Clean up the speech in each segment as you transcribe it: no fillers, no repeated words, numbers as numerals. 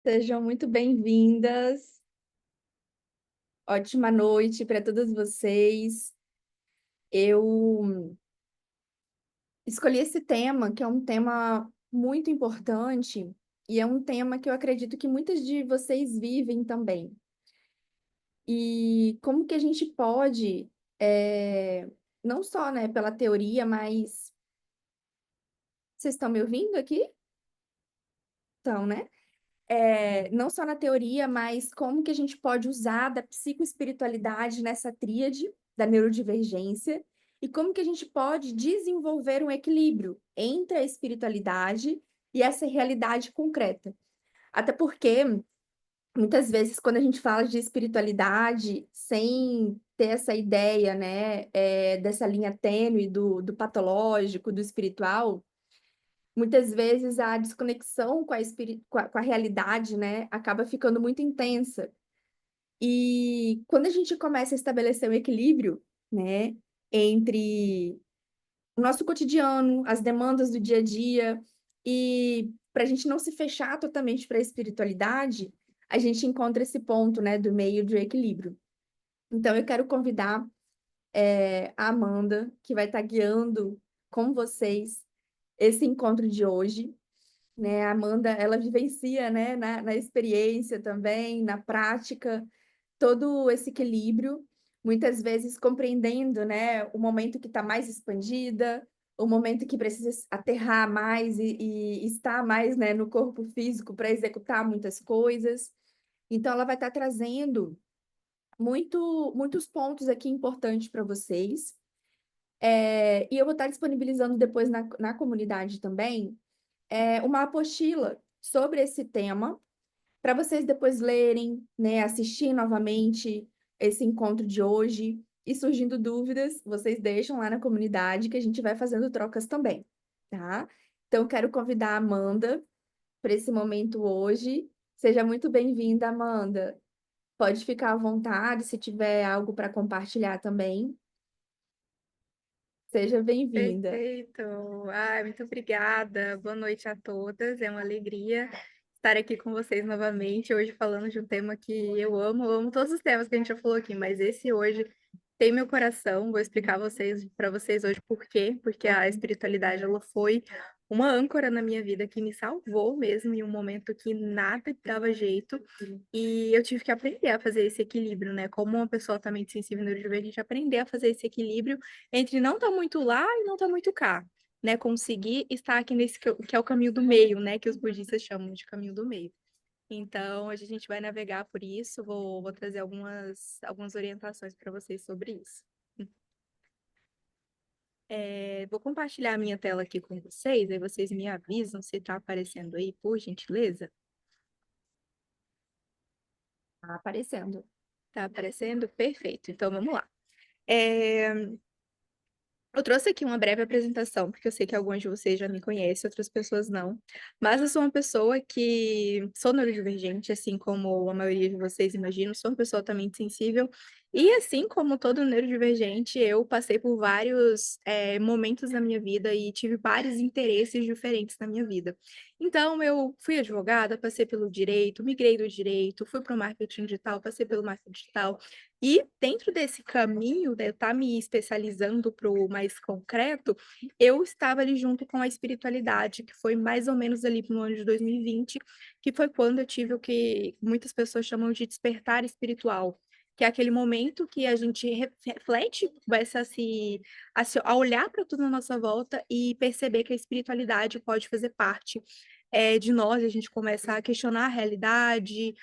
Sejam muito bem-vindas. Ótima noite para todas vocês. Eu escolhi esse tema, que é um tema muito importante e é um tema que eu acredito que muitas de vocês vivem também. E como que a gente pode, não só, né, pela teoria, mas vocês estão me ouvindo aqui? Então, né? Não só na teoria, mas como que a gente pode usar da psicoespiritualidade nessa tríade da neurodivergência e como que a gente pode desenvolver um equilíbrio entre a espiritualidade e essa realidade concreta. Até porque, muitas vezes, quando a gente fala de espiritualidade, sem ter essa ideia, né, dessa linha tênue do patológico, do espiritual, muitas vezes a desconexão com a realidade, né, acaba ficando muito intensa. E quando a gente começa a estabelecer um equilíbrio, né, entre o nosso cotidiano, as demandas do dia a dia, e para a gente não se fechar totalmente para a espiritualidade, a gente encontra esse ponto, né, do meio do equilíbrio. Então eu quero convidar, a Amanda, que vai estar guiando com vocês esse encontro de hoje, né? A Amanda, ela vivencia, né, na experiência também, na prática, todo esse equilíbrio, muitas vezes compreendendo, né, o momento que está mais expandida, o momento que precisa aterrar mais e estar mais, né, no corpo físico para executar muitas coisas. Então, ela vai estar trazendo muitos pontos aqui importantes para vocês. E eu vou estar disponibilizando depois na comunidade também uma apostila sobre esse tema, para vocês depois lerem, né, assistir novamente esse encontro de hoje. E surgindo dúvidas, vocês deixam lá na comunidade que a gente vai fazendo trocas também, tá? Então, quero convidar a Amanda para esse momento hoje. Seja muito bem-vinda, Amanda. Pode ficar à vontade se tiver algo para compartilhar também. Seja bem-vinda. Perfeito. Ai, muito obrigada. Boa noite a todas. É uma alegria estar aqui com vocês novamente, hoje falando de um tema que eu amo todos os temas que a gente já falou aqui, mas esse hoje tem meu coração. Vou explicar para vocês hoje por quê, porque a espiritualidade ela foi uma âncora na minha vida que me salvou mesmo em um momento que nada dava jeito. E eu tive que aprender a fazer esse equilíbrio, né? Como uma pessoa altamente sensível e neurodivergente, aprender a fazer esse equilíbrio entre não estar muito lá e não estar muito cá, né? Conseguir estar aqui nesse que é o caminho do meio, né? Que os budistas chamam de caminho do meio. Então, hoje a gente vai navegar por isso. Vou trazer algumas orientações para vocês sobre isso. Vou compartilhar a minha tela aqui com vocês, aí vocês me avisam se está aparecendo aí, por gentileza. Tá aparecendo. Tá aparecendo? Perfeito. Então, vamos lá. É, Eu trouxe aqui uma breve apresentação, porque eu sei que alguns de vocês já me conhecem, outras pessoas não. Mas eu sou uma pessoa que sou neurodivergente, assim como a maioria de vocês imagino, sou uma pessoa altamente sensível. E assim como todo neurodivergente, eu passei por vários momentos na minha vida e tive vários interesses diferentes na minha vida. Então, eu fui advogada, passei pelo direito, migrei do direito, fui para o marketing digital, passei pelo marketing digital, e dentro desse caminho, de eu estar me especializando para o mais concreto, eu estava ali junto com a espiritualidade, que foi mais ou menos ali no ano de 2020, que foi quando eu tive o que muitas pessoas chamam de despertar espiritual, que é aquele momento que a gente reflete, começa a olhar para tudo à nossa volta e perceber que a espiritualidade pode fazer parte de nós, a gente começa a questionar a realidade,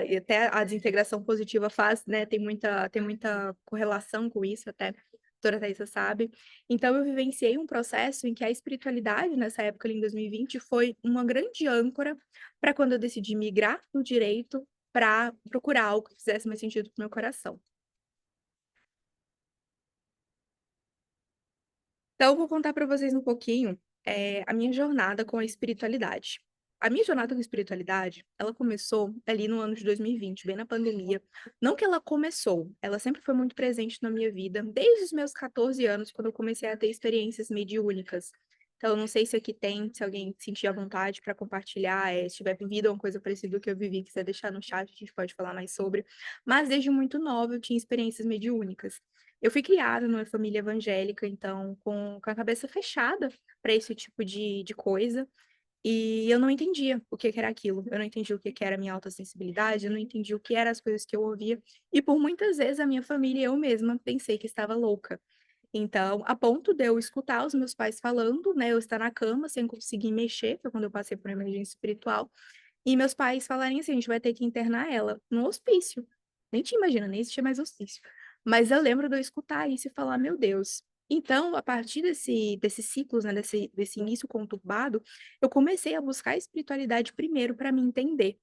e até a desintegração positiva faz, né, tem muita correlação com isso, até a doutora Thaisa sabe. Então eu vivenciei um processo em que a espiritualidade, nessa época ali em 2020, foi uma grande âncora para quando eu decidi migrar no direito para procurar algo que fizesse mais sentido para o meu coração. Então, eu vou contar para vocês um pouquinho, a minha jornada com a espiritualidade. A minha jornada com a espiritualidade, ela começou ali no ano de 2020, bem na pandemia. Não que ela começou, ela sempre foi muito presente na minha vida, desde os meus 14 anos, quando eu comecei a ter experiências mediúnicas. Então, eu não sei se aqui tem, se alguém sentir à vontade para compartilhar, se tiver vivido uma coisa parecida do que eu vivi, quiser deixar no chat, a gente pode falar mais sobre. Mas desde muito nova eu tinha experiências mediúnicas. Eu fui criada numa família evangélica, então, com a cabeça fechada para esse tipo de coisa. E eu não entendia o que que era aquilo. Eu não entendia o que que era a minha autossensibilidade, eu não entendia o que eram as coisas que eu ouvia. E por muitas vezes a minha família e eu mesma pensei que estava louca. Então, a ponto de eu escutar os meus pais falando, né, eu estar na cama sem conseguir mexer, foi quando eu passei por uma emergência espiritual, e meus pais falarem assim: "A gente vai ter que internar ela no hospício". Nem tinha imagina, nem existia mais hospício. Mas eu lembro de eu escutar isso e falar: "Meu Deus". Então, a partir desses ciclos, né, desse início conturbado, eu comecei a buscar a espiritualidade primeiro para me entender.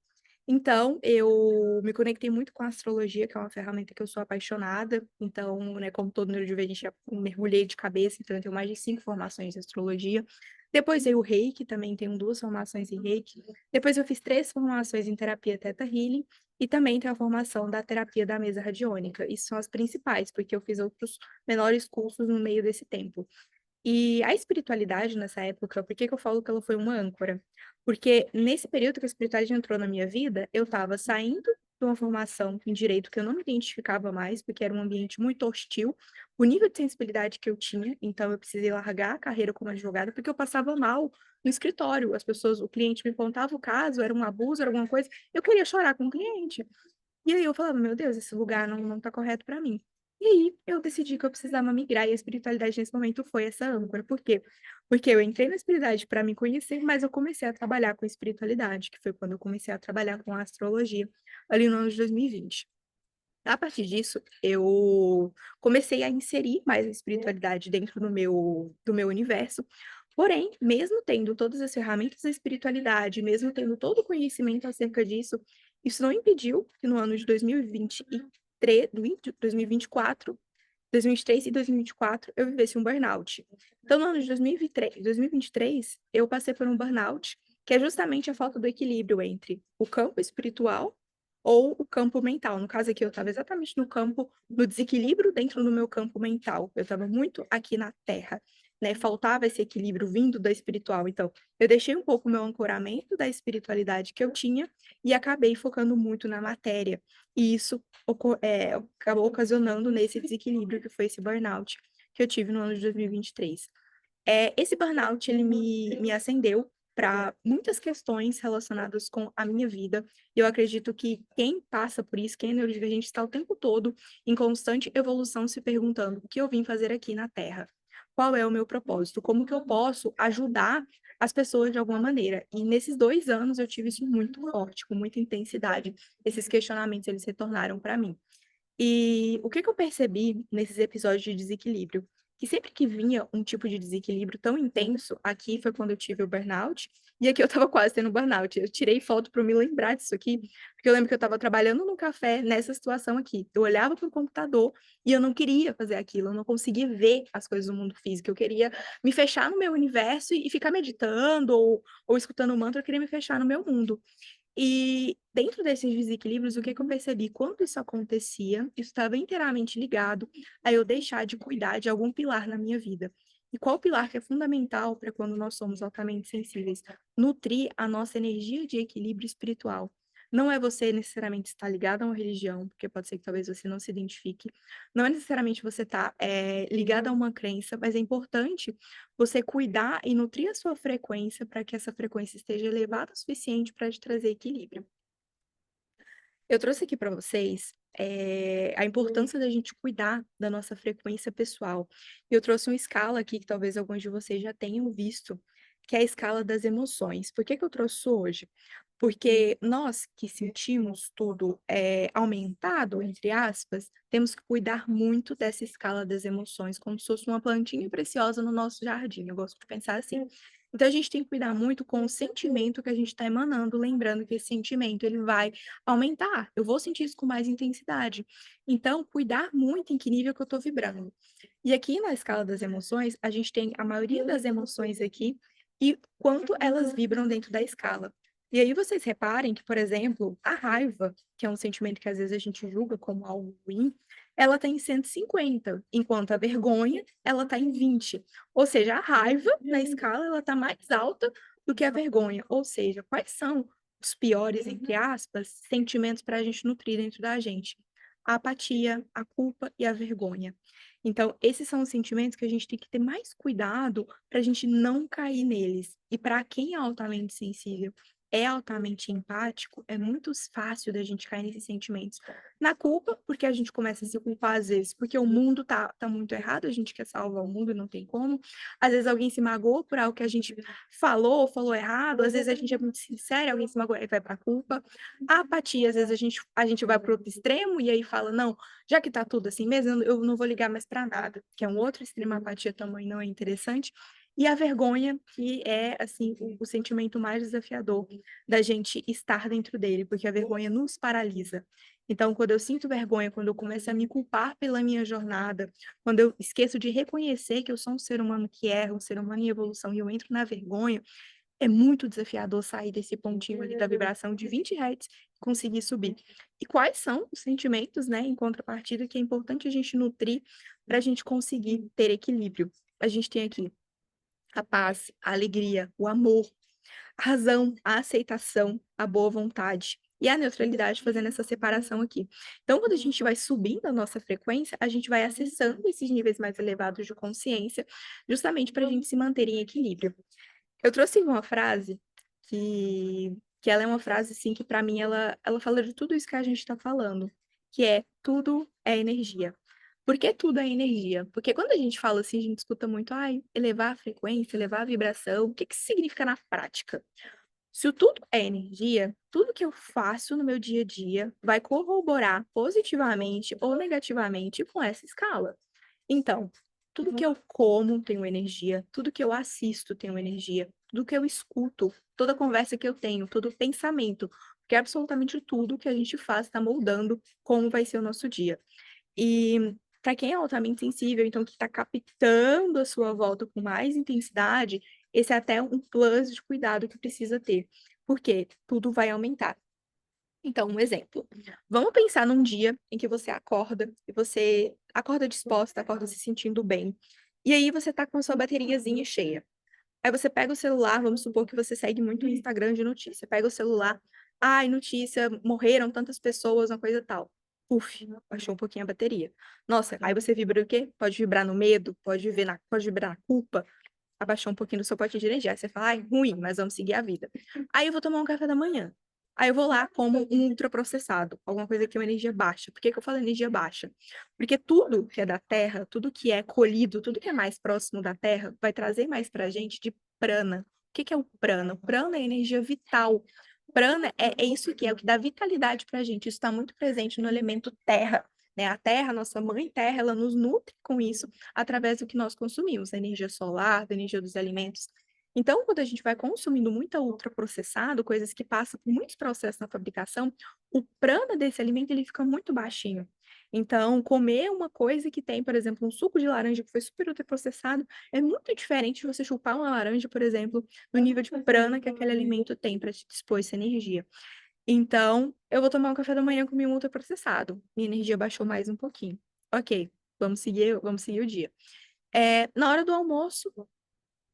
Então, eu me conectei muito com a astrologia, que é uma ferramenta que eu sou apaixonada. Então, né, como todo neurodivergente, eu mergulhei de cabeça, então eu tenho mais de 5 formações em astrologia. Depois veio o Reiki, também tenho 2 formações em Reiki. Depois eu fiz 3 formações em terapia Theta Healing e também tenho a formação da terapia da mesa radiônica. Isso são as principais, porque eu fiz outros menores cursos no meio desse tempo. E a espiritualidade nessa época, por que que eu falo que ela foi uma âncora? Porque nesse período que a espiritualidade entrou na minha vida, eu estava saindo de uma formação em direito que eu não me identificava mais, porque era um ambiente muito hostil, o nível de sensibilidade que eu tinha, então eu precisei largar a carreira como advogada, porque eu passava mal no escritório. As pessoas, o cliente me contava o caso, era um abuso, era alguma coisa, eu queria chorar com o cliente. E aí eu falava: "Meu Deus, esse lugar não tá correto pra mim". E aí eu decidi que eu precisava migrar e a espiritualidade nesse momento foi essa âncora. Por quê? Porque eu entrei na espiritualidade para me conhecer, mas eu comecei a trabalhar com espiritualidade, que foi quando eu comecei a trabalhar com a astrologia, ali no ano de 2020. A partir disso, eu comecei a inserir mais a espiritualidade dentro do meu universo, porém, mesmo tendo todas as ferramentas da espiritualidade, mesmo tendo todo o conhecimento acerca disso, isso não impediu que no ano de 2023, 2024, 2023 e 2024 eu vivesse um burnout. Então, no ano de 2023, eu passei por um burnout, que é justamente a falta do equilíbrio entre o campo espiritual ou o campo mental. No caso aqui, eu estava exatamente no desequilíbrio dentro do meu campo mental. Eu estava muito aqui na Terra, né? Faltava esse equilíbrio vindo da espiritual. Então, eu deixei um pouco o meu ancoramento da espiritualidade que eu tinha e acabei focando muito na matéria. E isso acabou ocasionando nesse desequilíbrio que foi esse burnout que eu tive no ano de 2023. Esse burnout ele me acendeu para muitas questões relacionadas com a minha vida. E eu acredito que quem passa por isso, quem é neurodivergente, está o tempo todo em constante evolução, se perguntando: "O que eu vim fazer aqui na Terra? Qual é o meu propósito? Como que eu posso ajudar as pessoas de alguma maneira?". E nesses 2 anos eu tive isso muito forte, com muita intensidade. Esses questionamentos, eles retornaram para mim. E o que que eu percebi nesses episódios de desequilíbrio? Que sempre que vinha um tipo de desequilíbrio tão intenso, aqui foi quando eu tive o burnout, e aqui eu estava quase tendo burnout. Eu tirei foto para me lembrar disso aqui, porque eu lembro que eu estava trabalhando no café nessa situação aqui. Eu olhava para o computador e eu não queria fazer aquilo, eu não conseguia ver as coisas do mundo físico. Eu queria me fechar no meu universo e ficar meditando ou escutando um mantra, eu queria me fechar no meu mundo. E dentro desses desequilíbrios, o que que eu percebi? Quando isso acontecia, isso estava inteiramente ligado a eu deixar de cuidar de algum pilar na minha vida. E qual pilar que é fundamental para quando nós somos altamente sensíveis? Nutrir a nossa energia de equilíbrio espiritual. Não é você necessariamente estar ligado a uma religião, porque pode ser que talvez você não se identifique. Não é necessariamente você estar ligado a uma crença, mas é importante você cuidar e nutrir a sua frequência para que essa frequência esteja elevada o suficiente para te trazer equilíbrio. Eu trouxe aqui para vocês, a importância da gente cuidar da nossa frequência pessoal. E eu trouxe uma escala aqui que talvez alguns de vocês já tenham visto, que é a escala das emoções. Por que que eu trouxe isso hoje? Porque nós que sentimos tudo, aumentado, entre aspas, temos que cuidar muito dessa escala das emoções, como se fosse uma plantinha preciosa no nosso jardim. Eu gosto de pensar assim. Então a gente tem que cuidar muito com o sentimento que a gente está emanando, lembrando que esse sentimento ele vai aumentar, eu vou sentir isso com mais intensidade. Então, cuidar muito em que nível que eu estou vibrando. E aqui na escala das emoções, a gente tem a maioria das emoções aqui e quanto elas vibram dentro da escala. E aí vocês reparem que, por exemplo, a raiva, que é um sentimento que às vezes a gente julga como algo ruim, ela está em 150, enquanto a vergonha, ela está em 20. Ou seja, a raiva, na escala, ela está mais alta do que a vergonha. Ou seja, quais são os piores, entre aspas, sentimentos para a gente nutrir dentro da gente? A apatia, a culpa e a vergonha. Então, esses são os sentimentos que a gente tem que ter mais cuidado para a gente não cair neles. E para quem é altamente sensível, é altamente empático, é muito fácil da gente cair nesses sentimentos. Na culpa, porque a gente começa a se culpar às vezes, porque o mundo tá muito errado, a gente quer salvar o mundo e não tem como. Às vezes alguém se magoou por algo que a gente falou errado, às vezes a gente é muito sincero, alguém se magoou e vai pra culpa. A apatia, às vezes a gente vai pro outro extremo e aí fala, não, já que tá tudo assim mesmo, eu não vou ligar mais pra nada, que é um outro extremo, a apatia também não é interessante. E a vergonha, que é, assim, o sentimento mais desafiador da gente estar dentro dele, porque a vergonha nos paralisa. Então, quando eu sinto vergonha, quando eu começo a me culpar pela minha jornada, quando eu esqueço de reconhecer que eu sou um ser humano que erra, um ser humano em evolução, e eu entro na vergonha, é muito desafiador sair desse pontinho ali da vibração de 20 Hz e conseguir subir. E quais são os sentimentos, né, em contrapartida, que é importante a gente nutrir para a gente conseguir ter equilíbrio? A gente tem aqui a paz, a alegria, o amor, a razão, a aceitação, a boa vontade e a neutralidade, fazendo essa separação aqui. Então, quando a gente vai subindo a nossa frequência, a gente vai acessando esses níveis mais elevados de consciência, justamente para a gente se manter em equilíbrio. Eu trouxe uma frase que ela é uma frase, assim, que para mim ela fala de tudo isso que a gente está falando, que é: "Tudo é energia". Por que tudo é energia? Porque quando a gente fala assim, a gente escuta muito: "Ai, elevar a frequência, elevar a vibração", o que que isso significa na prática? Se o tudo é energia, tudo que eu faço no meu dia a dia vai corroborar positivamente ou negativamente com essa escala. Então, tudo que eu como tem uma energia, tudo que eu assisto tem uma energia, tudo que eu escuto, toda conversa que eu tenho, todo pensamento, porque absolutamente tudo que a gente faz está moldando como vai ser o nosso dia. E para quem é altamente sensível, então que está captando a sua volta com mais intensidade, esse é até um plus de cuidado que precisa ter, porque tudo vai aumentar. Então, um exemplo. Vamos pensar num dia em que você acorda e você acorda disposta, acorda se sentindo bem. E aí você tá com a sua bateriazinha cheia. Aí você pega o celular, vamos supor que você segue muito o Instagram de notícia. Pega o celular, ai, notícia, morreram tantas pessoas, uma coisa tal. Puf, baixou um pouquinho a bateria. Nossa, aí você vibra o quê? Pode vibrar no medo, pode vibrar na culpa, abaixou um pouquinho do seu pote de energia. Aí você fala: "Ai, ruim, mas vamos seguir a vida". Aí eu vou tomar um café da manhã. Aí eu vou lá, como um ultraprocessado, alguma coisa que é uma energia baixa. Por que que eu falo energia baixa? Porque tudo que é da terra, tudo que é colhido, tudo que é mais próximo da terra, vai trazer mais pra gente de prana. O que que é o prana? O prana é energia vital. Prana é isso que é o que dá vitalidade pra gente. Isso está muito presente no elemento terra, né? A terra, nossa mãe terra, ela nos nutre com isso através do que nós consumimos, da energia solar, da energia dos alimentos. Então, quando a gente vai consumindo muito ultraprocessado, coisas que passam por muitos processos na fabricação, o prana desse alimento ele fica muito baixinho. Então, comer uma coisa que tem, por exemplo, um suco de laranja que foi super ultraprocessado, é muito diferente de você chupar uma laranja, por exemplo, no nível de prana que aquele alimento tem para te dispor essa energia. Então, eu vou tomar um café da manhã com um ultraprocessado. Minha energia baixou mais um pouquinho. Ok, vamos seguir o dia. Na hora do almoço,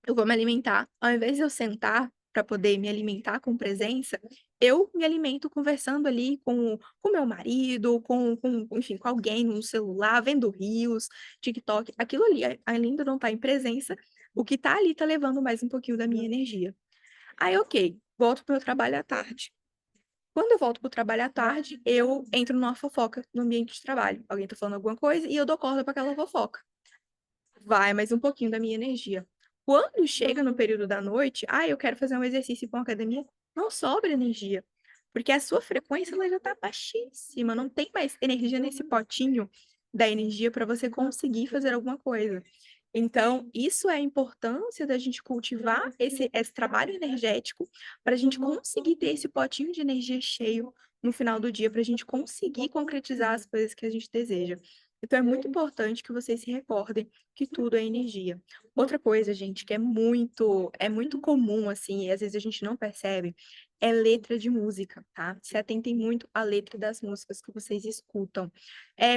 eu vou me alimentar. Ao invés de eu sentar para poder me alimentar com presença, eu me alimento conversando ali com meu marido, enfim, com alguém no celular, vendo reels, TikTok. Aquilo ali ainda não está em presença. O que está ali está levando mais um pouquinho da minha energia. Aí, ok, volto para o meu trabalho à tarde. Quando eu volto para o trabalho à tarde, eu entro numa fofoca no ambiente de trabalho. Alguém está falando alguma coisa e eu dou corda para aquela fofoca. Vai mais um pouquinho da minha energia. Quando chega no período da noite, eu quero fazer um exercício para uma academia, não sobra energia, porque a sua frequência ela já está baixíssima, não tem mais energia nesse potinho da energia para você conseguir fazer alguma coisa. Então, isso é a importância da gente cultivar esse trabalho energético para a gente conseguir ter esse potinho de energia cheio no final do dia, para a gente conseguir concretizar as coisas que a gente deseja. Então, é muito importante que vocês se recordem que tudo é energia. Outra coisa, gente, que é muito comum, assim, e às vezes a gente não percebe, é letra de música, tá? Se atentem muito à letra das músicas que vocês escutam.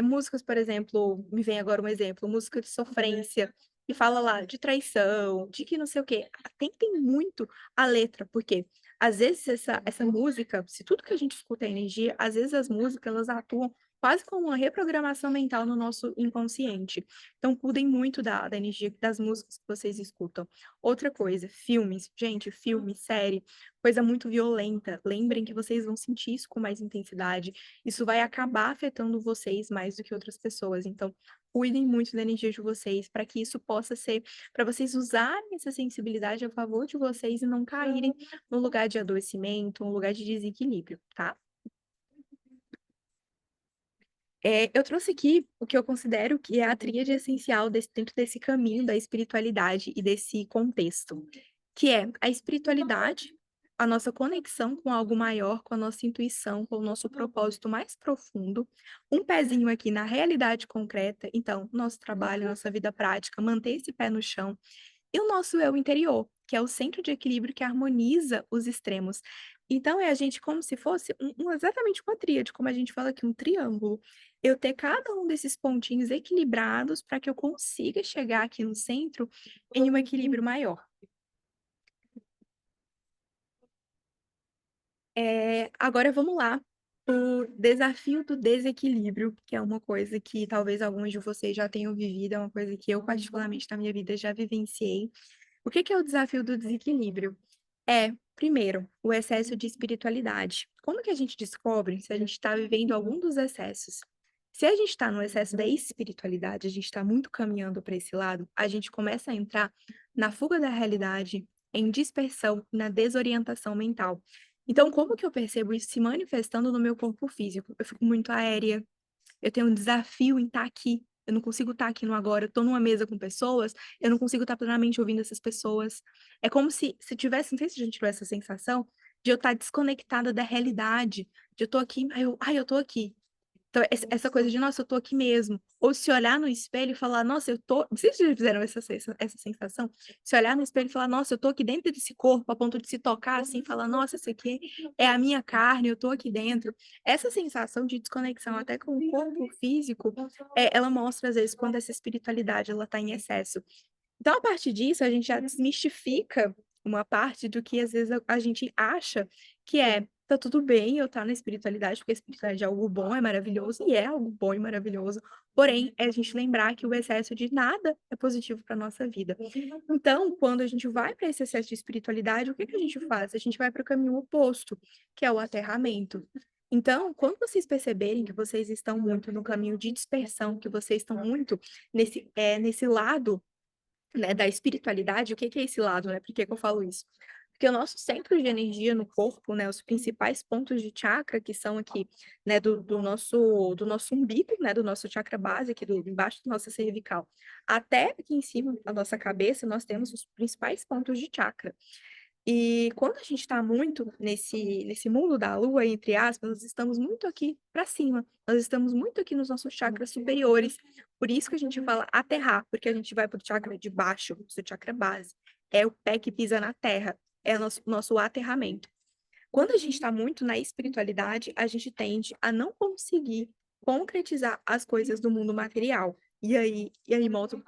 Músicas, por exemplo, me vem agora um exemplo, música de sofrência, que fala lá de traição, de que não sei o quê. Atentem muito à letra, porque às vezes essa música, se tudo que a gente escuta é energia, às vezes as músicas elas atuam quase como uma reprogramação mental no nosso inconsciente. Então, cuidem muito da energia das músicas que vocês escutam. Outra coisa, filmes. Gente, filme, série, coisa muito violenta. Lembrem que vocês vão sentir isso com mais intensidade. Isso vai acabar afetando vocês mais do que outras pessoas. Então, cuidem muito da energia de vocês para que isso possa ser, para vocês usarem essa sensibilidade a favor de vocês e não caírem no lugar de adoecimento, no lugar de desequilíbrio, tá? Eu trouxe aqui o que eu considero que é a tríade essencial dentro desse caminho da espiritualidade e desse contexto, que é a espiritualidade, a nossa conexão com algo maior, com a nossa intuição, com o nosso propósito mais profundo, um pezinho aqui na realidade concreta, então, nosso trabalho, nossa vida prática, manter esse pé no chão, e o nosso eu interior, que é o centro de equilíbrio que harmoniza os extremos. Então, é a gente como se fosse exatamente uma tríade, como a gente fala aqui, um triângulo. Eu ter cada um desses pontinhos equilibrados para que eu consiga chegar aqui no centro em um equilíbrio maior. Agora vamos lá. O desafio do desequilíbrio, que é uma coisa que talvez alguns de vocês já tenham vivido, é uma coisa que eu, particularmente, na minha vida já vivenciei. O que que é o desafio do desequilíbrio? Primeiro, o excesso de espiritualidade. Como que a gente descobre se a gente está vivendo algum dos excessos? Se a gente está no excesso da espiritualidade, a gente está muito caminhando para esse lado, a gente começa a entrar na fuga da realidade, em dispersão, na desorientação mental. Então, como que eu percebo isso se manifestando no meu corpo físico? Eu fico muito aérea, eu tenho um desafio em estar aqui. Eu não consigo estar aqui no agora. Eu tô numa mesa com pessoas, eu não consigo estar plenamente ouvindo essas pessoas. É como se tivesse, não sei se a gente tiver essa sensação, de eu estar desconectada da realidade, de eu tô aqui, eu tô aqui. Então, essa coisa de, nossa, eu tô aqui mesmo. Ou se olhar no espelho e falar, nossa, eu tô. Não sei se vocês já fizeram essa sensação. Se olhar no espelho e falar, nossa, eu tô aqui dentro desse corpo, a ponto de se tocar assim, falar, nossa, isso aqui é a minha carne, eu tô aqui dentro. Essa sensação de desconexão até com o corpo físico, ela mostra, às vezes, quando essa espiritualidade ela tá em excesso. Então, a partir disso, a gente já desmistifica uma parte do que às vezes a gente acha que tá tudo bem eu estar na espiritualidade, porque a espiritualidade é algo bom, é maravilhoso, e é algo bom e maravilhoso. Porém, é a gente lembrar que o excesso de nada é positivo para nossa vida. Então, quando a gente vai para esse excesso de espiritualidade, o que que a gente faz? A gente vai para o caminho oposto, que é o aterramento. Então, quando vocês perceberem que vocês estão muito no caminho de dispersão, que vocês estão muito nesse lado, né, da espiritualidade, o que que é esse lado, né? Por que que eu falo isso? Porque o nosso centro de energia no corpo, né, os principais pontos de chakra que são aqui, né, do nosso umbigo, né, do nosso chakra base, aqui embaixo da nossa cervical, até aqui em cima da nossa cabeça, nós temos os principais pontos de chakra. E quando a gente está muito nesse mundo da lua, entre aspas, nós estamos muito aqui para cima, nós estamos muito aqui nos nossos chakras superiores. Por isso que a gente fala aterrar, porque a gente vai para o chakra de baixo, o seu chakra base. É o pé que pisa na terra, é o nosso aterramento. Quando a gente está muito na espiritualidade, a gente tende a não conseguir concretizar as coisas do mundo material. E aí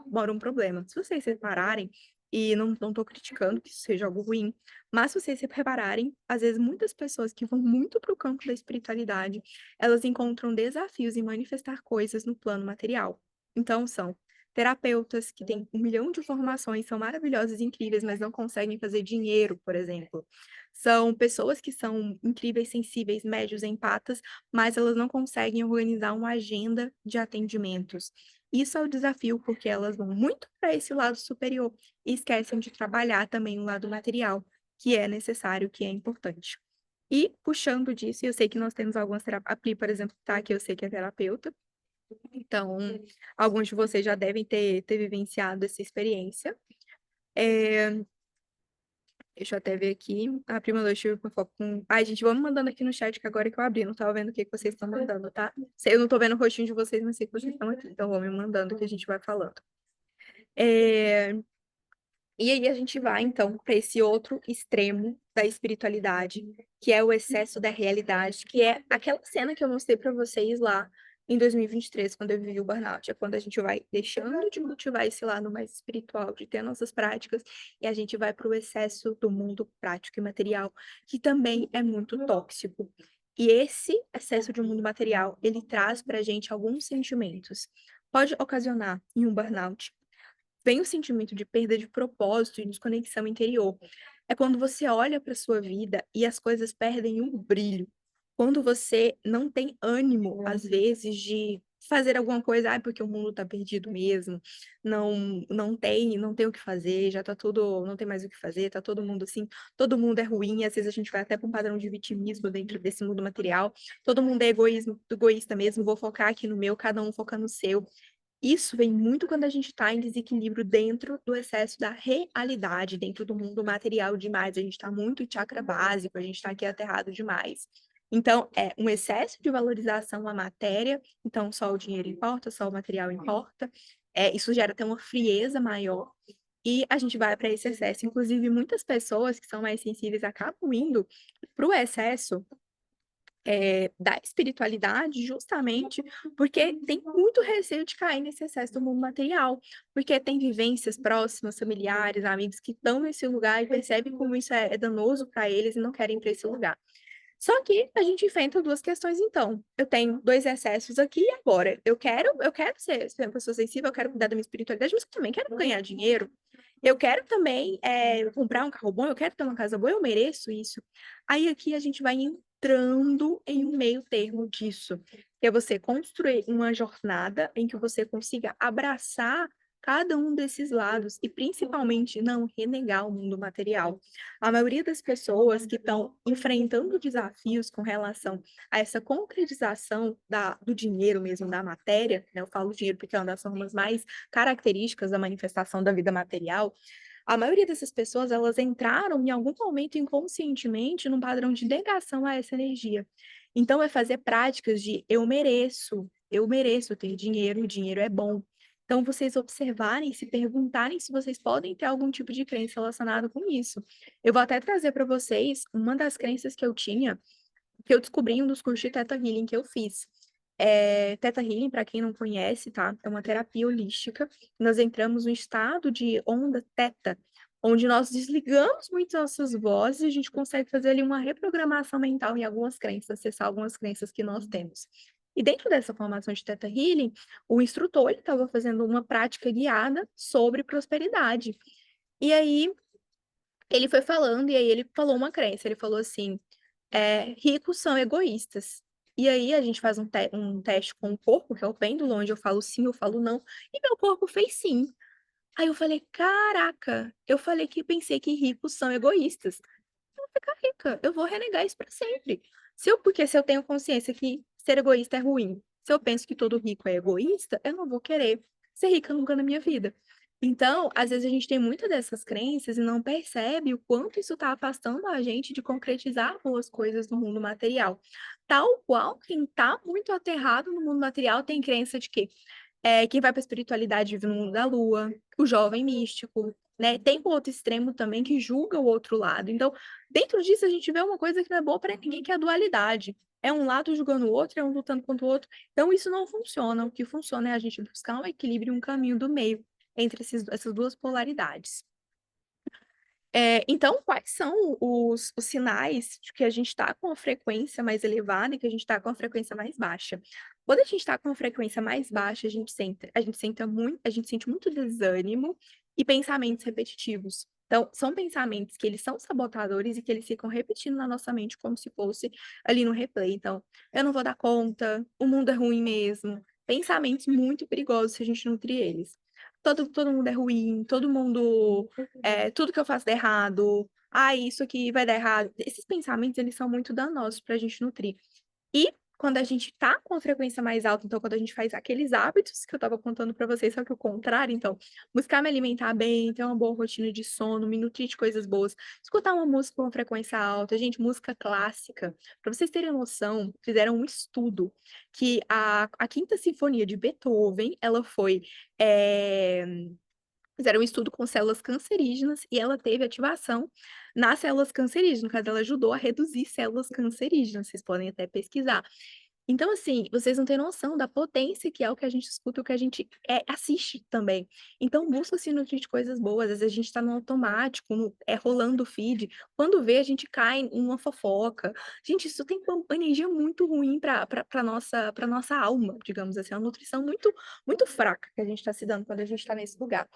mora um problema. Se vocês separarem, e não estou criticando que isso seja algo ruim, mas se vocês se repararem, às vezes muitas pessoas que vão muito para o campo da espiritualidade, elas encontram desafios em manifestar coisas no plano material. Então, são terapeutas que têm 1 milhão de formações, são maravilhosas e incríveis, mas não conseguem fazer dinheiro, por exemplo. São pessoas que são incríveis, sensíveis, médios, empatas, mas elas não conseguem organizar uma agenda de atendimentos. Isso é o desafio, porque elas vão muito para esse lado superior e esquecem de trabalhar também o lado material, que é necessário, que é importante. E puxando disso, eu sei que nós temos algumas terapeutas, a Pri, por exemplo, que tá aqui, eu sei que é terapeuta, então alguns de vocês já devem ter vivenciado essa experiência. É, Deixa eu até ver aqui. A prima do Steve por foco com. Ai, gente, vamos mandando aqui no chat que agora que eu abri, não tava vendo o que que vocês estão mandando, tá? Eu não tô vendo o rostinho de vocês, mas sei que vocês estão aqui. Então, vão me mandando que a gente vai falando. É... E aí a gente vai então para esse outro extremo da espiritualidade, que é o excesso da realidade, que é aquela cena que eu mostrei para vocês lá em 2023, quando eu vivi o burnout. É quando a gente vai deixando de cultivar esse lado mais espiritual, de ter nossas práticas, e a gente vai para o excesso do mundo prático e material, que também é muito tóxico. E esse excesso de um mundo material, ele traz para a gente alguns sentimentos. Pode ocasionar em um burnout, vem o sentimento de perda de propósito e desconexão interior. É quando você olha para sua vida e as coisas perdem um brilho. Quando você não tem ânimo, às vezes, de fazer alguma coisa, ah, porque o mundo tá perdido mesmo, não tem o que fazer, já tá tudo, não tem mais o que fazer, tá todo mundo assim, todo mundo é ruim, às vezes a gente vai até para um padrão de vitimismo dentro desse mundo material, todo mundo é egoísta mesmo, vou focar aqui no meu, cada um foca no seu. Isso vem muito quando a gente está em desequilíbrio dentro do excesso da realidade, dentro do mundo material demais. A gente está muito chakra básico, a gente está aqui aterrado demais. Então, é um excesso de valorização à matéria, então só o dinheiro importa, só o material importa. Isso gera até uma frieza maior. E a gente vai para esse excesso. Inclusive, muitas pessoas que são mais sensíveis acabam indo para o excesso da espiritualidade, justamente porque tem muito receio de cair nesse excesso do mundo material, porque tem vivências próximas, familiares, amigos que estão nesse lugar e percebem como isso é danoso para eles e não querem ir para esse lugar. Só que a gente enfrenta duas questões então. Eu tenho 2 excessos aqui e agora. Eu quero ser uma pessoa sensível, eu quero cuidar da minha espiritualidade, mas eu também quero ganhar dinheiro. Eu quero também, comprar um carro bom, eu quero ter uma casa boa, eu mereço isso. Aí aqui a gente vai entrando em um meio termo disso, que é você construir uma jornada em que você consiga abraçar cada um desses lados e principalmente não renegar o mundo material. A maioria das pessoas que estão enfrentando desafios com relação a essa concretização do dinheiro mesmo, da matéria, né? Eu falo dinheiro porque é uma das formas mais características da manifestação da vida material. A maioria dessas pessoas, elas entraram em algum momento inconscientemente num padrão de negação a essa energia. Então, é fazer práticas de eu mereço ter dinheiro, o dinheiro é bom. Então, vocês observarem, se perguntarem se vocês podem ter algum tipo de crença relacionada com isso. Eu vou até trazer para vocês uma das crenças que eu tinha, que eu descobri em um dos cursos de Theta Healing que eu fiz. Theta Healing, para quem não conhece, tá? É uma terapia holística. Nós entramos no estado de onda Theta, onde nós desligamos muito nossas vozes e a gente consegue fazer ali uma reprogramação mental em algumas crenças, acessar algumas crenças que nós temos. E dentro dessa formação de Theta Healing, o instrutor estava fazendo uma prática guiada sobre prosperidade. E aí ele foi falando, e aí ele falou uma crença, ele falou assim: ricos são egoístas. E aí a gente faz um teste com o corpo, que é o pêndulo, onde eu falo sim, eu falo não, e meu corpo fez sim. Aí eu falei: "Caraca, eu falei que pensei que ricos são egoístas. Eu vou ficar rica, eu vou renegar isso para sempre". Se eu tenho consciência que ser egoísta é ruim, se eu penso que todo rico é egoísta, eu não vou querer ser rica nunca na minha vida. Então, às vezes a gente tem muita dessas crenças e não percebe o quanto isso está afastando a gente de concretizar boas coisas no mundo material. Tal qual quem está muito aterrado no mundo material tem crença de que quem vai para a espiritualidade vive no mundo da lua, o jovem místico, né? Tem o outro extremo também que julga o outro lado. Então, dentro disso, a gente vê uma coisa que não é boa para ninguém, que é a dualidade. É um lado julgando o outro, é um lutando contra o outro. Então, isso não funciona. O que funciona é a gente buscar um equilíbrio, um caminho do meio entre essas duas polaridades. Então, quais são os sinais de que a gente está com a frequência mais elevada e que a gente está com a frequência mais baixa? Quando a gente está com a frequência mais baixa, a gente sente muito desânimo e pensamentos repetitivos. Então, são pensamentos que eles são sabotadores e que eles ficam repetindo na nossa mente como se fosse ali no replay. Então, eu não vou dar conta, o mundo é ruim mesmo. Pensamentos muito perigosos se a gente nutrir eles. Todo mundo é ruim, todo mundo tudo que eu faço dá errado, isso aqui vai dar errado. Esses pensamentos, eles são muito danosos para a gente nutrir. E quando a gente tá com a frequência mais alta, então quando a gente faz aqueles hábitos que eu estava contando para vocês, só que o contrário, então, buscar me alimentar bem, ter uma boa rotina de sono, me nutrir de coisas boas, escutar uma música com uma frequência alta, gente, música clássica. Para vocês terem noção, fizeram um estudo que a Quinta Sinfonia de Beethoven, ela foi, eh Fizeram um estudo com células cancerígenas e ela teve ativação nas células cancerígenas, no caso ela ajudou a reduzir células cancerígenas, vocês podem até pesquisar. Então, assim, vocês não têm noção da potência que é o que a gente escuta, o que a gente, assiste também. Então busca se nutrir de coisas boas, às vezes a gente tá no automático, rolando o feed, quando vê a gente cai em uma fofoca. Gente, isso tem uma energia muito ruim pra nossa alma, digamos assim, é uma nutrição muito fraca que a gente tá se dando quando a gente tá nesse lugar.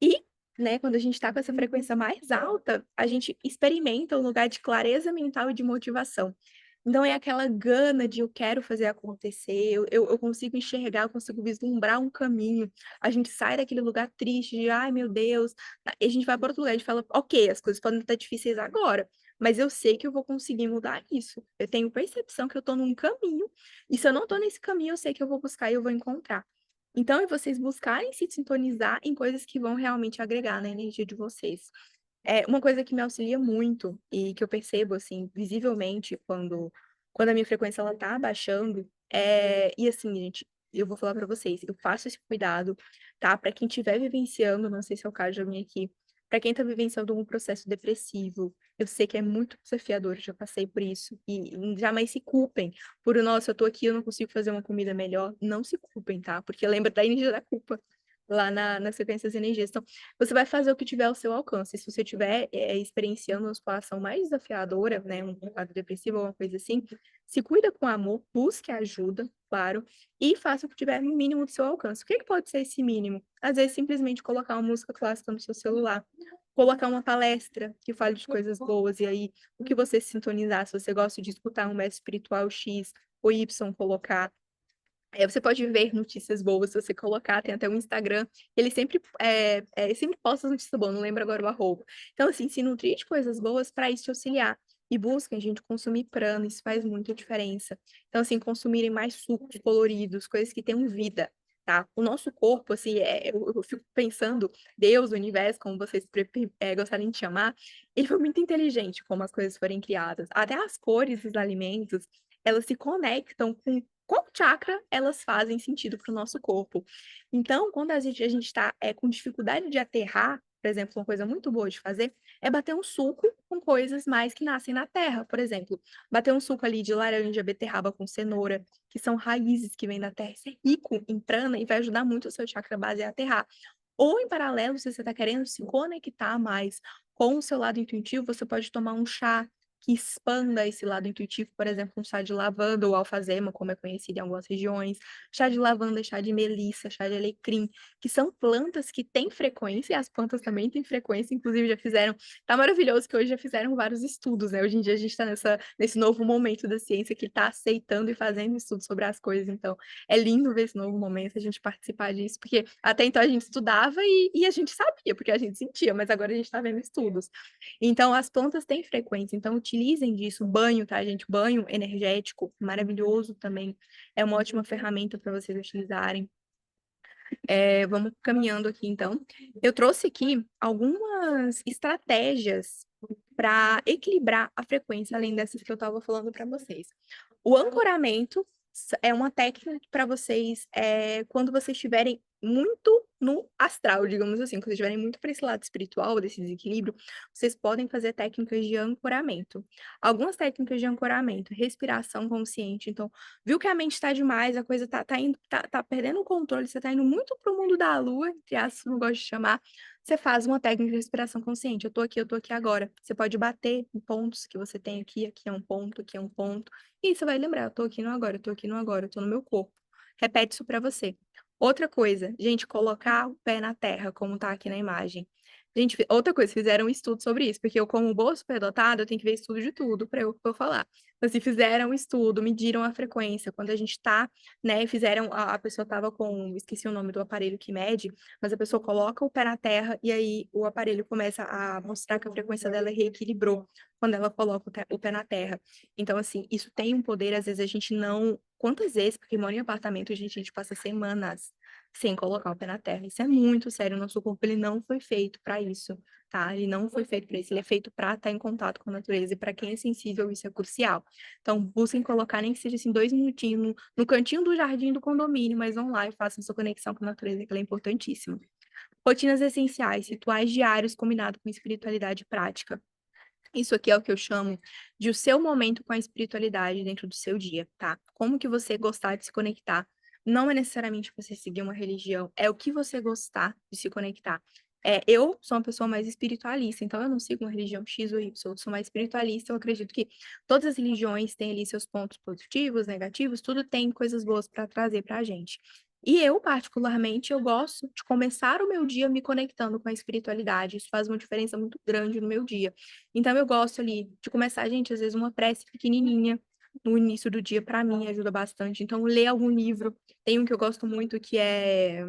E, né, quando a gente tá com essa frequência mais alta, a gente experimenta um lugar de clareza mental e de motivação. Então é aquela gana de eu quero fazer acontecer, eu consigo enxergar, eu consigo vislumbrar um caminho. A gente sai daquele lugar triste de: "Ai, meu Deus", e a gente vai para outro lugar, a gente fala: "Ok, as coisas podem estar difíceis agora, mas eu sei que eu vou conseguir mudar isso. Eu tenho percepção que eu tô num caminho, e se eu não tô nesse caminho, eu sei que eu vou buscar e eu vou encontrar". Então é vocês buscarem se sintonizar em coisas que vão realmente agregar na energia de vocês. É, uma coisa que me auxilia muito e que eu percebo, assim, visivelmente quando a minha frequência ela tá baixando, e assim, gente, eu vou falar pra vocês, eu faço esse cuidado, tá, pra quem estiver vivenciando, não sei se é o caso de alguém aqui, pra quem tá vivenciando um processo depressivo, eu sei que é muito desafiador, eu já passei por isso, e jamais se culpem por: "Nossa, eu tô aqui, eu não consigo fazer uma comida melhor", não se culpem, tá, porque lembra da energia da culpa, lá nas frequências das energias. Então você vai fazer o que tiver ao seu alcance. Se você estiver, experienciando uma situação mais desafiadora, né, um quadro depressivo ou uma coisa assim, se cuida com amor, busque ajuda, claro, e faça o que tiver no mínimo do seu alcance. O que que pode ser esse mínimo? Às vezes, simplesmente colocar uma música clássica no seu celular, colocar uma palestra que fale de coisas boas, e aí, o que você se sintonizar, se você gosta de escutar um mestre espiritual X ou Y, colocar. Você pode ver notícias boas se você colocar, tem até um Instagram, ele sempre posta as notícias boas, não lembro agora o arroba. Então, assim, se nutrir de coisas boas para isso te auxiliar. E busquem, gente, consumir prana, isso faz muita diferença. Então, assim, consumirem mais sucos coloridos, coisas que tenham vida, tá? O nosso corpo, assim, eu fico pensando, Deus, o universo, como vocês gostarem de chamar, ele foi muito inteligente como as coisas forem criadas. Até as cores dos alimentos, elas se conectam com qual chakra elas fazem sentido para o nosso corpo. Então, quando a gente está com dificuldade de aterrar, por exemplo, uma coisa muito boa de fazer é bater um suco com coisas mais que nascem na terra. Por exemplo, bater um suco ali de laranja, beterraba com cenoura, que são raízes que vêm da terra. Isso é rico em prana e vai ajudar muito o seu chakra base a aterrar. Ou, em paralelo, se você está querendo se conectar mais com o seu lado intuitivo, você pode tomar um chá que expanda esse lado intuitivo, por exemplo, um chá de lavanda ou alfazema, como é conhecido em algumas regiões, chá de lavanda, chá de melissa, chá de alecrim, que são plantas que têm frequência, e as plantas também têm frequência, inclusive já fizeram, tá maravilhoso que hoje já fizeram vários estudos, né? Hoje em dia a gente está nesse novo momento da ciência que está aceitando e fazendo estudos sobre as coisas, então é lindo ver esse novo momento, a gente participar disso, porque até então a gente estudava e a gente sabia, porque a gente sentia, mas agora a gente está vendo estudos. Então, as plantas têm frequência, então utilizem disso. Banho, tá, gente? Banho energético, maravilhoso também. É uma ótima ferramenta para vocês utilizarem. Vamos caminhando aqui, então. Eu trouxe aqui algumas estratégias para equilibrar a frequência, além dessas que eu estava falando para vocês. O ancoramento é uma técnica para vocês, quando vocês estiverem muito no astral, digamos assim, quando vocês estiverem muito para esse lado espiritual, desse desequilíbrio, vocês podem fazer técnicas de ancoramento. Algumas técnicas de ancoramento, respiração consciente. Então, viu que a mente está demais, a coisa tá perdendo o controle, você está indo muito para o mundo da lua, entre aspas, não gosto de chamar, você faz uma técnica de respiração consciente. Eu tô aqui agora. Você pode bater em pontos que você tem aqui é um ponto, aqui é um ponto. E você vai lembrar, eu tô aqui no agora, eu tô aqui no agora, eu tô no meu corpo. Repete isso pra você. Outra coisa, gente, colocar o pé na terra, como tá aqui na imagem. Gente, outra coisa, fizeram um estudo sobre isso, porque eu, como boa superdotada, eu tenho que ver estudo de tudo pra eu falar. Então, se fizeram um estudo, mediram a frequência, quando a gente tá, né, a pessoa tava com, esqueci o nome do aparelho que mede, mas a pessoa coloca o pé na terra e aí o aparelho começa a mostrar que a frequência dela reequilibrou quando ela coloca o pé na terra. Então, assim, isso tem um poder, às vezes a gente não. Quantas vezes, porque mora em apartamento, a gente passa semanas sem colocar o pé na terra. Isso é muito sério. O nosso corpo ele não foi feito para isso, tá? Ele não foi feito para isso. Ele é feito para estar em contato com a natureza. E para quem é sensível, isso é crucial. Então, busquem colocar, nem que seja assim, 2 minutinhos no cantinho do jardim do condomínio, mas vão lá e façam sua conexão com a natureza, que ela é importantíssima. Rotinas essenciais, rituais diários combinado com espiritualidade prática. Isso aqui é o que eu chamo de o seu momento com a espiritualidade dentro do seu dia, tá? Como que você gostar de se conectar. Não é necessariamente você seguir uma religião, é o que você gostar de se conectar. Eu sou uma pessoa mais espiritualista, então eu não sigo uma religião X ou Y, eu sou mais espiritualista, eu acredito que todas as religiões têm ali seus pontos positivos, negativos, tudo tem coisas boas para trazer para a gente. E eu, particularmente, eu gosto de começar o meu dia me conectando com a espiritualidade, isso faz uma diferença muito grande no meu dia. Então eu gosto ali de começar, gente, às vezes uma prece pequenininha no início do dia para mim ajuda bastante. Então ler algum livro, tem um que eu gosto muito que é,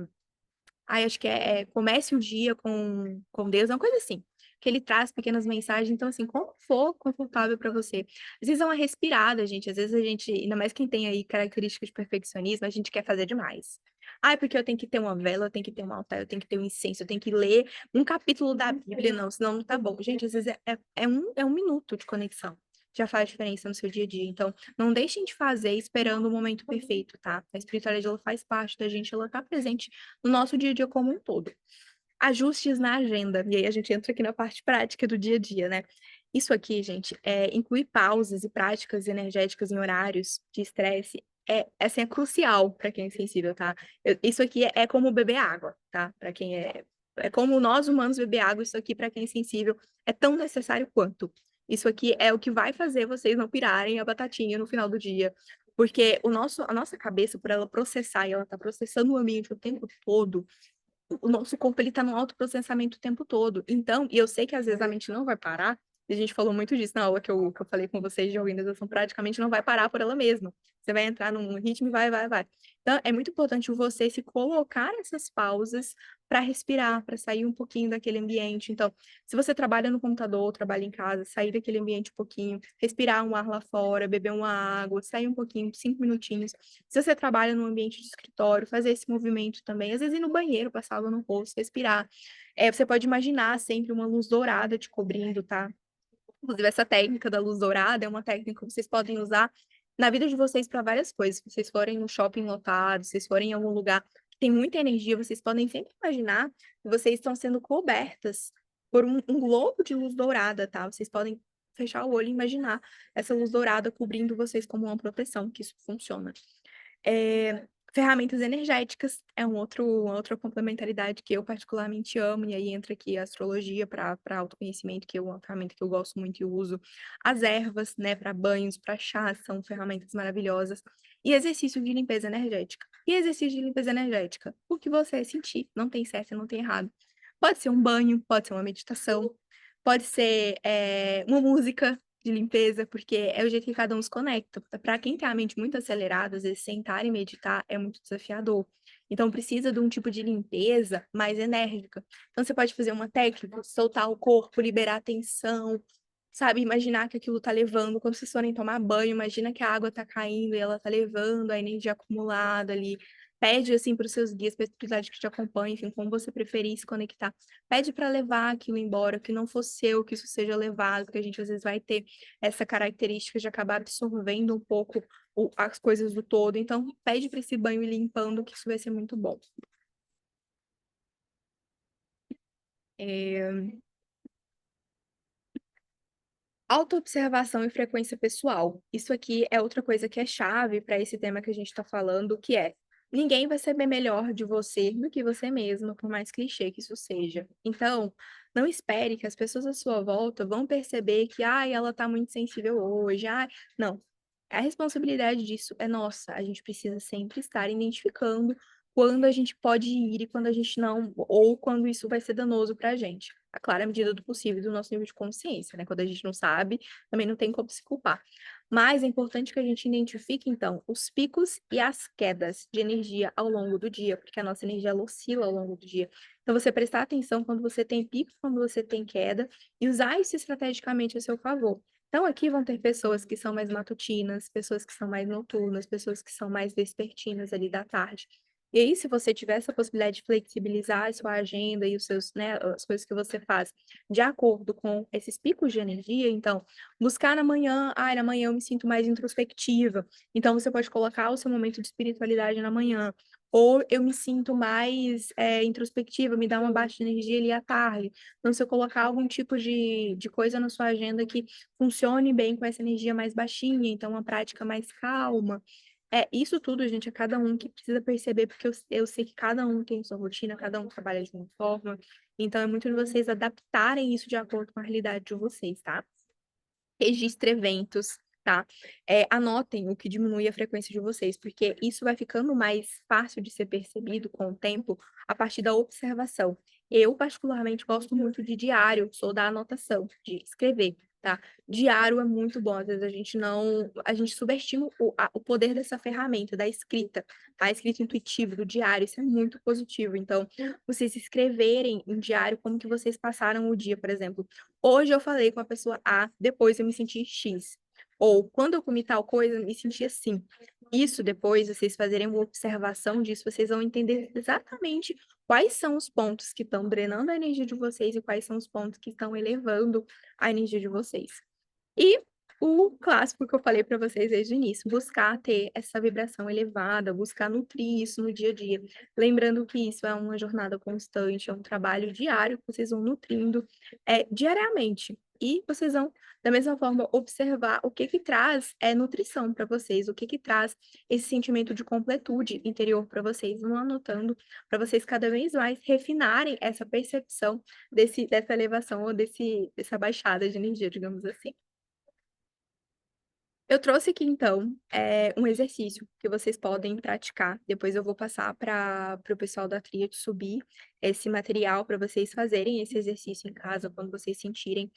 acho que é Comece o Dia com Deus, uma coisa assim. Que ele traz pequenas mensagens, então assim, como for confortável para você. Às vezes é uma respirada, gente. Às vezes a gente, ainda mais quem tem aí características de perfeccionismo, a gente quer fazer demais. Ah, é porque eu tenho que ter uma vela, eu tenho que ter um altar, eu tenho que ter um incenso, eu tenho que ler um capítulo da Bíblia, não, senão não tá bom. Gente, às vezes é um minuto de conexão. Já faz diferença no seu dia a dia. Então, não deixem de fazer esperando o momento perfeito, tá? A espiritualidade, ela faz parte da gente, ela tá presente no nosso dia a dia como um todo. Ajustes na agenda. E aí a gente entra aqui na parte prática do dia a dia, né? Isso aqui, gente, inclui pausas e práticas energéticas em horários de estresse. Assim, é crucial para quem é sensível, tá? Isso aqui é como beber água, tá? Para quem é. É como nós humanos beber água, isso aqui, para quem é sensível, é tão necessário quanto. Isso aqui é o que vai fazer vocês não pirarem a batatinha no final do dia. Porque a nossa cabeça, por ela processar, e ela tá processando o ambiente o tempo todo, o nosso corpo ele tá no autoprocessamento o tempo todo. Então, e eu sei que às vezes a mente não vai parar, e a gente falou muito disso na aula que eu falei com vocês de organização, praticamente não vai parar por ela mesma. Você vai entrar num ritmo e vai. Então, é muito importante você se colocar nessas pausas para respirar, para sair um pouquinho daquele ambiente. Então, se você trabalha no computador, trabalha em casa, sair daquele ambiente um pouquinho, respirar um ar lá fora, beber uma água, sair um pouquinho, 5 minutinhos. Se você trabalha num ambiente de escritório, fazer esse movimento também. Às vezes ir no banheiro, passar água no rosto, respirar. Você pode imaginar sempre uma luz dourada te cobrindo, tá? Inclusive, essa técnica da luz dourada é uma técnica que vocês podem usar na vida de vocês para várias coisas. Se vocês forem num shopping lotado, se vocês forem em algum lugar que tem muita energia, vocês podem sempre imaginar que vocês estão sendo cobertas por um globo de luz dourada, tá? Vocês podem fechar o olho e imaginar essa luz dourada cobrindo vocês como uma proteção, que isso funciona. Ferramentas energéticas é uma outra complementaridade que eu particularmente amo, e aí entra aqui a astrologia para autoconhecimento, que é uma ferramenta que eu gosto muito e uso. As ervas, né, para banhos, para chás, são ferramentas maravilhosas. E exercício de limpeza energética. E exercício de limpeza energética? O que você sentir, não tem certo e não tem errado. Pode ser um banho, pode ser uma meditação, pode ser uma música de limpeza, porque é o jeito que cada um se conecta. Para quem tem a mente muito acelerada, às vezes sentar e meditar é muito desafiador. Então precisa de um tipo de limpeza mais enérgica. Então você pode fazer uma técnica, soltar o corpo, liberar a tensão, sabe? Imaginar que aquilo tá levando, quando vocês forem tomar banho, imagina que a água tá caindo e ela tá levando a energia acumulada ali. Pede, assim, para os seus guias, para a espiritualidade que te acompanha, enfim, como você preferir se conectar. Pede para levar aquilo embora, que não for seu, que isso seja levado, porque a gente às vezes vai ter essa característica de acabar absorvendo um pouco as coisas do todo. Então, pede para esse banho ir limpando, que isso vai ser muito bom. É... Autoobservação e frequência pessoal. Isso aqui é outra coisa que é chave para esse tema que a gente está falando, que é ninguém vai saber melhor de você do que você mesma, por mais clichê que isso seja. Então, não espere que as pessoas à sua volta vão perceber que, ela está muito sensível hoje. Não. A responsabilidade disso é nossa. A gente precisa sempre estar identificando quando a gente pode ir e quando a gente não, ou quando isso vai ser danoso para a gente. A clara medida do possível do nosso nível de consciência, né? Quando a gente não sabe, também não tem como se culpar. Mas é importante que a gente identifique, então, os picos e as quedas de energia ao longo do dia, porque a nossa energia ela oscila ao longo do dia. Então, você prestar atenção quando você tem pico, quando você tem queda, e usar isso estrategicamente a seu favor. Então, aqui vão ter pessoas que são mais matutinas, pessoas que são mais noturnas, pessoas que são mais vespertinas ali da tarde. E aí, se você tiver essa possibilidade de flexibilizar a sua agenda e os seus, né, as coisas que você faz de acordo com esses picos de energia, então, buscar na manhã eu me sinto mais introspectiva. Então, você pode colocar o seu momento de espiritualidade na manhã. ou eu me sinto mais, introspectiva, me dá uma baixa energia ali à tarde. Então se eu colocar algum tipo de coisa na sua agenda que funcione bem com essa energia mais baixinha, então uma prática mais calma. Isso tudo, gente, é cada um que precisa perceber, porque eu sei que cada um tem sua rotina, cada um trabalha de uma forma, então é muito de vocês adaptarem isso de acordo com a realidade de vocês, tá? Registre eventos, tá? Anotem o que diminui a frequência de vocês, porque isso vai ficando mais fácil de ser percebido com o tempo, a partir da observação. Eu, particularmente, gosto muito de diário, sou da anotação, de escrever, tá? Diário é muito bom, às vezes a gente subestima o poder dessa ferramenta, da escrita, tá? A escrita intuitiva, do diário, isso é muito positivo. Então, vocês escreverem em diário como que vocês passaram o dia, por exemplo. Hoje eu falei com a pessoa A, depois eu me senti X. Ou quando eu comi tal coisa, eu me senti assim. Isso depois, vocês fazerem uma observação disso, vocês vão entender exatamente quais são os pontos que estão drenando a energia de vocês e quais são os pontos que estão elevando a energia de vocês. E o clássico que eu falei para vocês desde o início, buscar ter essa vibração elevada, buscar nutrir isso no dia a dia. Lembrando que isso é uma jornada constante, é um trabalho diário que vocês vão nutrindo, diariamente. E vocês vão, da mesma forma, observar o que que traz, nutrição para vocês, o que que traz esse sentimento de completude interior para vocês. Vão anotando para vocês cada vez mais refinarem essa percepção dessa elevação ou dessa baixada de energia, digamos assim. Eu trouxe aqui então, um exercício que vocês podem praticar, depois eu vou passar para o pessoal da tríade subir esse material para vocês fazerem esse exercício em casa quando vocês sentirem,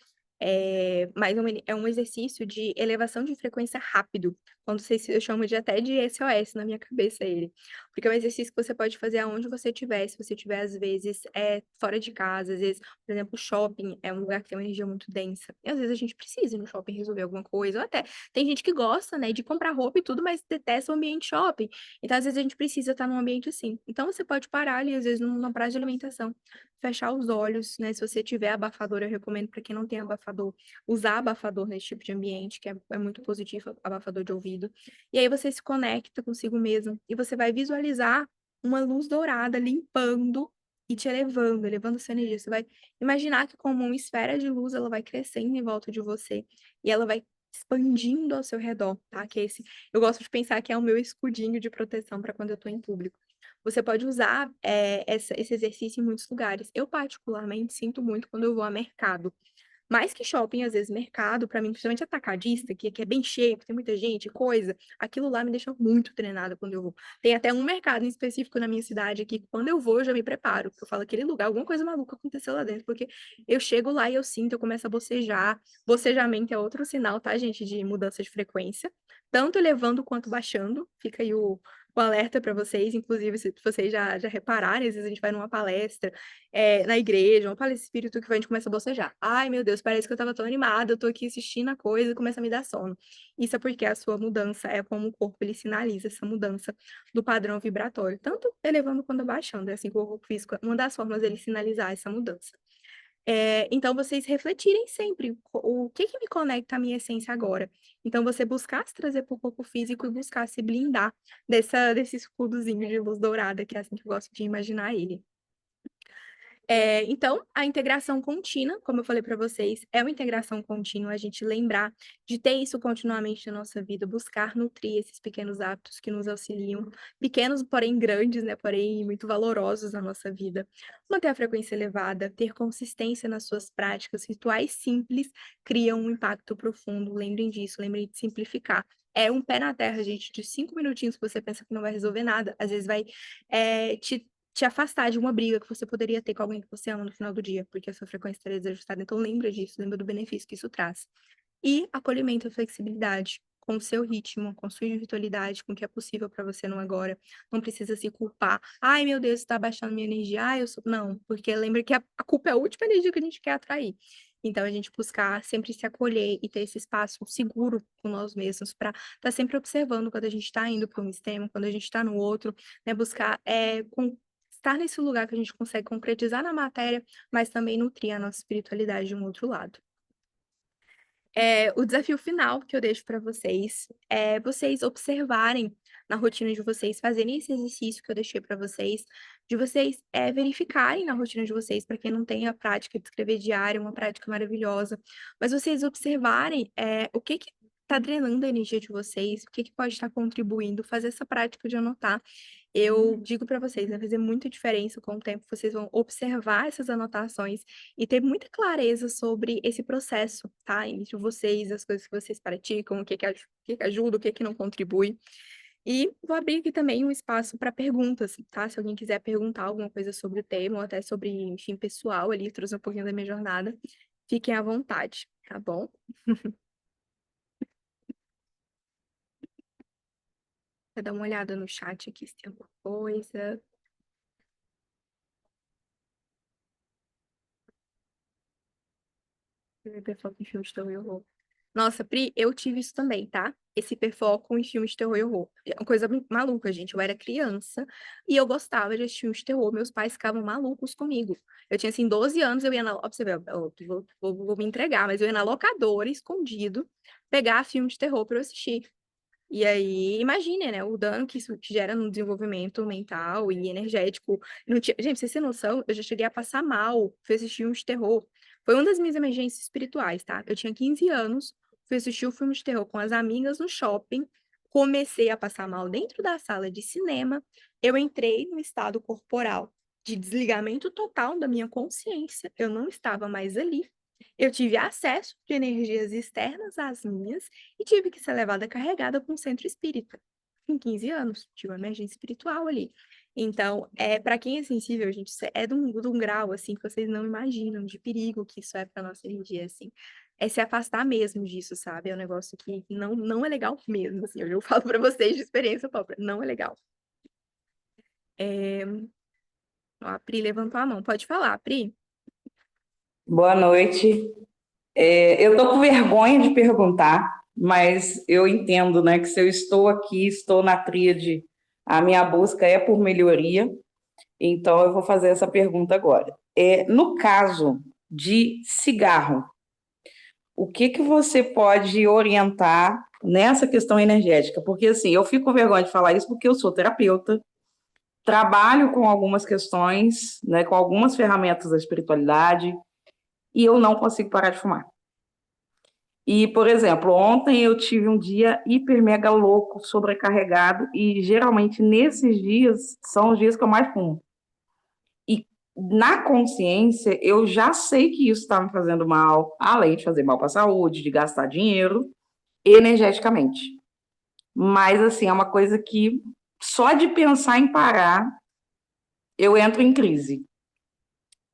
mais é um exercício de elevação de frequência rápido, quando vocês eu chamo de até de SOS na minha cabeça ele, porque é um exercício que você pode fazer aonde você estiver, se você estiver às vezes, fora de casa, às vezes, por exemplo, shopping é um lugar que tem uma energia muito densa, e às vezes a gente precisa ir no shopping resolver alguma coisa, ou até tem gente que gosta, né, de comprar roupa e tudo, mas detesta o ambiente shopping. Então, às vezes, a gente precisa estar num ambiente assim. Então, você pode parar ali, às vezes, numa praça de alimentação, fechar os olhos, né? Se você tiver abafador, eu recomendo para quem não tem abafador, usar abafador nesse tipo de ambiente, que é muito positivo, abafador de ouvido. E aí você se conecta consigo mesmo e você vai visualizar uma luz dourada limpando e te elevando, elevando essa energia. Você vai imaginar que como uma esfera de luz, ela vai crescendo em volta de você e ela vai expandindo ao seu redor, tá? Que é esse eu gosto de pensar que é o meu escudinho de proteção para quando eu estou em público. Você pode usar, esse exercício em muitos lugares. Eu particularmente sinto muito quando eu vou a mercado. Mais que shopping, às vezes mercado, pra mim, principalmente atacadista, que é bem cheio, que tem muita gente, coisa, aquilo lá me deixa muito treinada quando eu vou. Tem até um mercado em específico na minha cidade aqui, que quando eu vou, eu já me preparo, porque eu falo: "Aquele lugar, alguma coisa maluca aconteceu lá dentro", porque eu chego lá e eu sinto, eu começo a bocejar. Bocejamento é outro sinal, tá, gente, de mudança de frequência, tanto elevando quanto baixando. Fica aí o alerta pra vocês, inclusive se vocês já repararem, às vezes a gente vai numa palestra, na igreja, uma palestra espírita que a gente começa a bocejar. Ai, meu Deus, parece que eu estava tão animada, eu tô aqui assistindo a coisa e começa a me dar sono. Isso é porque a sua mudança é como o corpo ele sinaliza essa mudança do padrão vibratório, tanto elevando quanto abaixando. É assim que o corpo físico, uma das formas dele sinalizar essa mudança. Então vocês refletirem sempre, o que que me conecta à minha essência agora? Então você buscar se trazer para o corpo físico e buscar se blindar desse escudozinho de luz dourada, que é assim que eu gosto de imaginar ele. Então, a integração contínua, como eu falei para vocês, é uma integração contínua, a gente lembrar de ter isso continuamente na nossa vida, buscar nutrir esses pequenos hábitos que nos auxiliam, pequenos, porém grandes, né, porém muito valorosos na nossa vida. Manter a frequência elevada, ter consistência nas suas práticas, rituais simples criam um impacto profundo, lembrem disso, lembrem de simplificar. É um pé na terra, gente, de 5 minutinhos que você pensa que não vai resolver nada, às vezes vai, te afastar de uma briga que você poderia ter com alguém que você ama no final do dia, porque a sua frequência estaria desajustada. Então lembra disso, lembra do benefício que isso traz. E acolhimento e flexibilidade, com o seu ritmo, com sua individualidade, com o que é possível para você no agora. Não precisa se culpar. Ai, meu Deus, está baixando minha energia. Ai, eu sou. Não, porque lembra que a culpa é a última energia que a gente quer atrair. Então, a gente buscar sempre se acolher e ter esse espaço seguro com nós mesmos, para estar sempre observando quando a gente está indo para um extremo, quando a gente está no outro, né? Buscar estar nesse lugar que a gente consegue concretizar na matéria, mas também nutrir a nossa espiritualidade de um outro lado. O desafio final que eu deixo para vocês é vocês observarem na rotina de vocês, fazerem esse exercício que eu deixei para vocês, de vocês verificarem na rotina de vocês, para quem não tem a prática de escrever diário, uma prática maravilhosa, mas vocês observarem o que que está drenando a energia de vocês, o que que pode estar contribuindo, fazer essa prática de anotar. Eu digo para vocês, vai fazer muita diferença com o tempo, vocês vão observar essas anotações e ter muita clareza sobre esse processo, tá? Entre vocês, as coisas que vocês praticam, o que que ajuda, o que que não contribui. E vou abrir aqui também um espaço para perguntas, tá? Se alguém quiser perguntar alguma coisa sobre o tema, ou até sobre, enfim, pessoal ali, trouxe um pouquinho da minha jornada, fiquem à vontade, tá bom? Vou dar uma olhada no chat aqui se tem alguma coisa. Hiperfoco em filmes de terror e horror. Nossa, Pri, eu tive isso também, tá? Esse hiperfoco em filmes de terror e horror. É uma coisa maluca, gente. Eu era criança e eu gostava de assistir filmes de terror. Meus pais ficavam malucos comigo. Eu tinha, assim, 12 anos, eu ia na... Ó, pra você ver, vou me entregar, mas eu ia na locadora, escondido, pegar filme de terror pra eu assistir. E aí, imagine, né, o dano que isso gera no desenvolvimento mental e energético. Não tinha... Gente, pra vocês terem noção, eu já cheguei a passar mal, fui assistir filmes de terror. Foi uma das minhas emergências espirituais, tá? Eu tinha 15 anos, fui assistir um filme de terror com as amigas no shopping, comecei a passar mal dentro da sala de cinema, eu entrei no estado corporal de desligamento total da minha consciência, eu não estava mais ali. Eu tive acesso de energias externas às minhas e tive que ser levada carregada para um centro espírita. Com 15 anos, tive uma emergência espiritual ali. Então, para quem é sensível, gente, isso é de um grau, assim, que vocês não imaginam, de perigo que isso é para nossa energia, assim. É se afastar mesmo disso, sabe? É um negócio que não é legal mesmo, assim. Eu falo para vocês de experiência própria, não é legal. É... Ó, a Pri levantou a mão. Pode falar, Pri? Boa noite. Eu tô com vergonha de perguntar, mas eu entendo, né, que se eu estou aqui, estou na tríade, a minha busca é por melhoria, então eu vou fazer essa pergunta agora. No caso de cigarro, o que que você pode orientar nessa questão energética? Porque assim, eu fico com vergonha de falar isso porque eu sou terapeuta, trabalho com algumas questões, né, com algumas ferramentas da espiritualidade, e eu não consigo parar de fumar. E, por exemplo, ontem eu tive um dia hiper mega louco, sobrecarregado, e geralmente nesses dias são os dias que eu mais fumo. E na consciência, eu já sei que isso está me fazendo mal, além de fazer mal para a saúde, de gastar dinheiro, energeticamente. Mas, assim, é uma coisa que só de pensar em parar, eu entro em crise.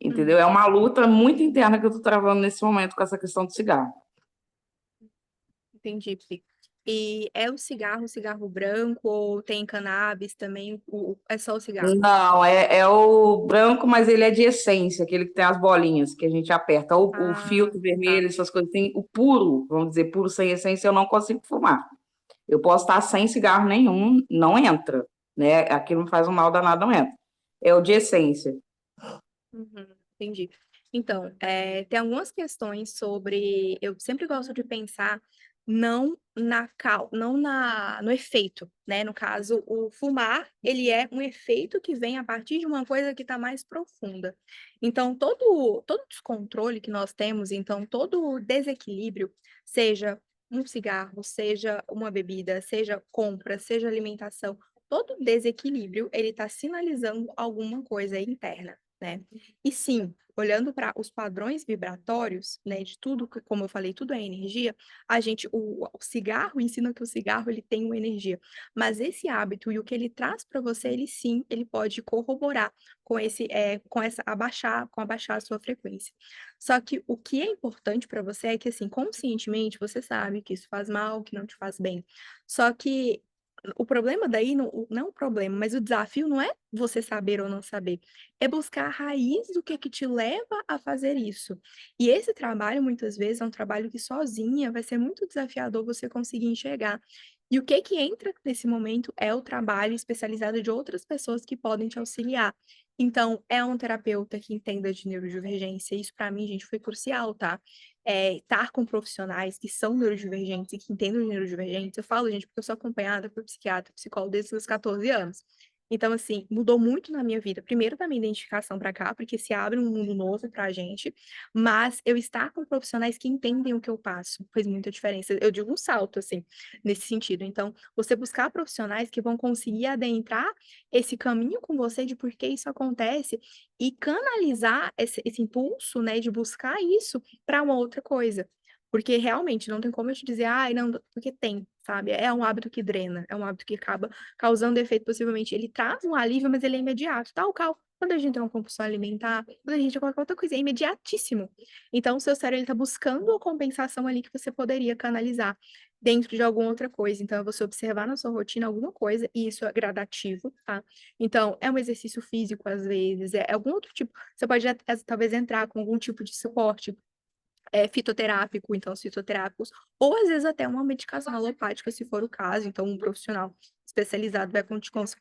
Entendeu? É uma luta muito interna que eu estou travando nesse momento com essa questão do cigarro. Entendi, Pri. E é o cigarro branco, ou tem cannabis também? É só o cigarro? Não, é o branco, mas ele é de essência, aquele que tem as bolinhas que a gente aperta. O Ah, filtro tá. vermelho, essas coisas. Tem o puro, vamos dizer, puro sem essência, eu não consigo fumar. Eu posso estar sem cigarro nenhum, não entra, né? Aquilo me faz um mal danado, não entra. É o de essência. Uhum, entendi. Então, tem algumas questões sobre. Eu sempre gosto de pensar não no efeito, né? No caso, o fumar, ele é um efeito que vem a partir de uma coisa que está mais profunda. Então, todo descontrole que nós temos, então, todo desequilíbrio, seja um cigarro, seja uma bebida, seja compra, seja alimentação, todo desequilíbrio, ele está sinalizando alguma coisa interna, né? E sim, olhando para os padrões vibratórios, né, de tudo, como eu falei, tudo é energia, o cigarro ensina que o cigarro ele tem uma energia, mas esse hábito e o que ele traz para você, ele sim, ele pode corroborar com abaixar a sua frequência. Só que o que é importante para você é que, assim, conscientemente você sabe que isso faz mal, que não te faz bem. Só que o problema daí, não é o problema, mas o desafio não é você saber ou não saber, é buscar a raiz do que te leva a fazer isso. E esse trabalho, muitas vezes, é um trabalho que sozinha vai ser muito desafiador você conseguir enxergar. E o que entra nesse momento é o trabalho especializado de outras pessoas que podem te auxiliar. Então, é um terapeuta que entenda de neurodivergência. Isso, para mim, gente, foi crucial, tá? estar com profissionais que são neurodivergentes e que entendem os neurodivergentes. Eu falo, gente, porque eu sou acompanhada por psiquiatra, psicólogo desde os 14 anos. Então, assim, mudou muito na minha vida. Primeiro, da minha identificação para cá, porque se abre um mundo novo pra gente, mas eu estar com profissionais que entendem o que eu passo fez muita diferença. Eu digo um salto, assim, nesse sentido. Então, você buscar profissionais que vão conseguir adentrar esse caminho com você de por que isso acontece e canalizar esse impulso, né, de buscar isso para uma outra coisa. Porque realmente não tem como eu te dizer, ai, não, porque tem, sabe? É um hábito que drena, é um hábito que acaba causando efeito, possivelmente. Ele traz um alívio, mas ele é imediato, tal qual. Quando a gente tem uma compulsão alimentar, quando a gente tem qualquer outra coisa, é imediatíssimo. Então, o seu cérebro ele está buscando a compensação ali que você poderia canalizar dentro de alguma outra coisa. Então, é você observar na sua rotina alguma coisa, e isso é gradativo, tá? Então, é um exercício físico, às vezes, é algum outro tipo. Você pode talvez entrar com algum tipo de suporte fitoterápico, então os fitoterápicos, ou às vezes até uma medicação alopática, se for o caso, então um profissional especializado vai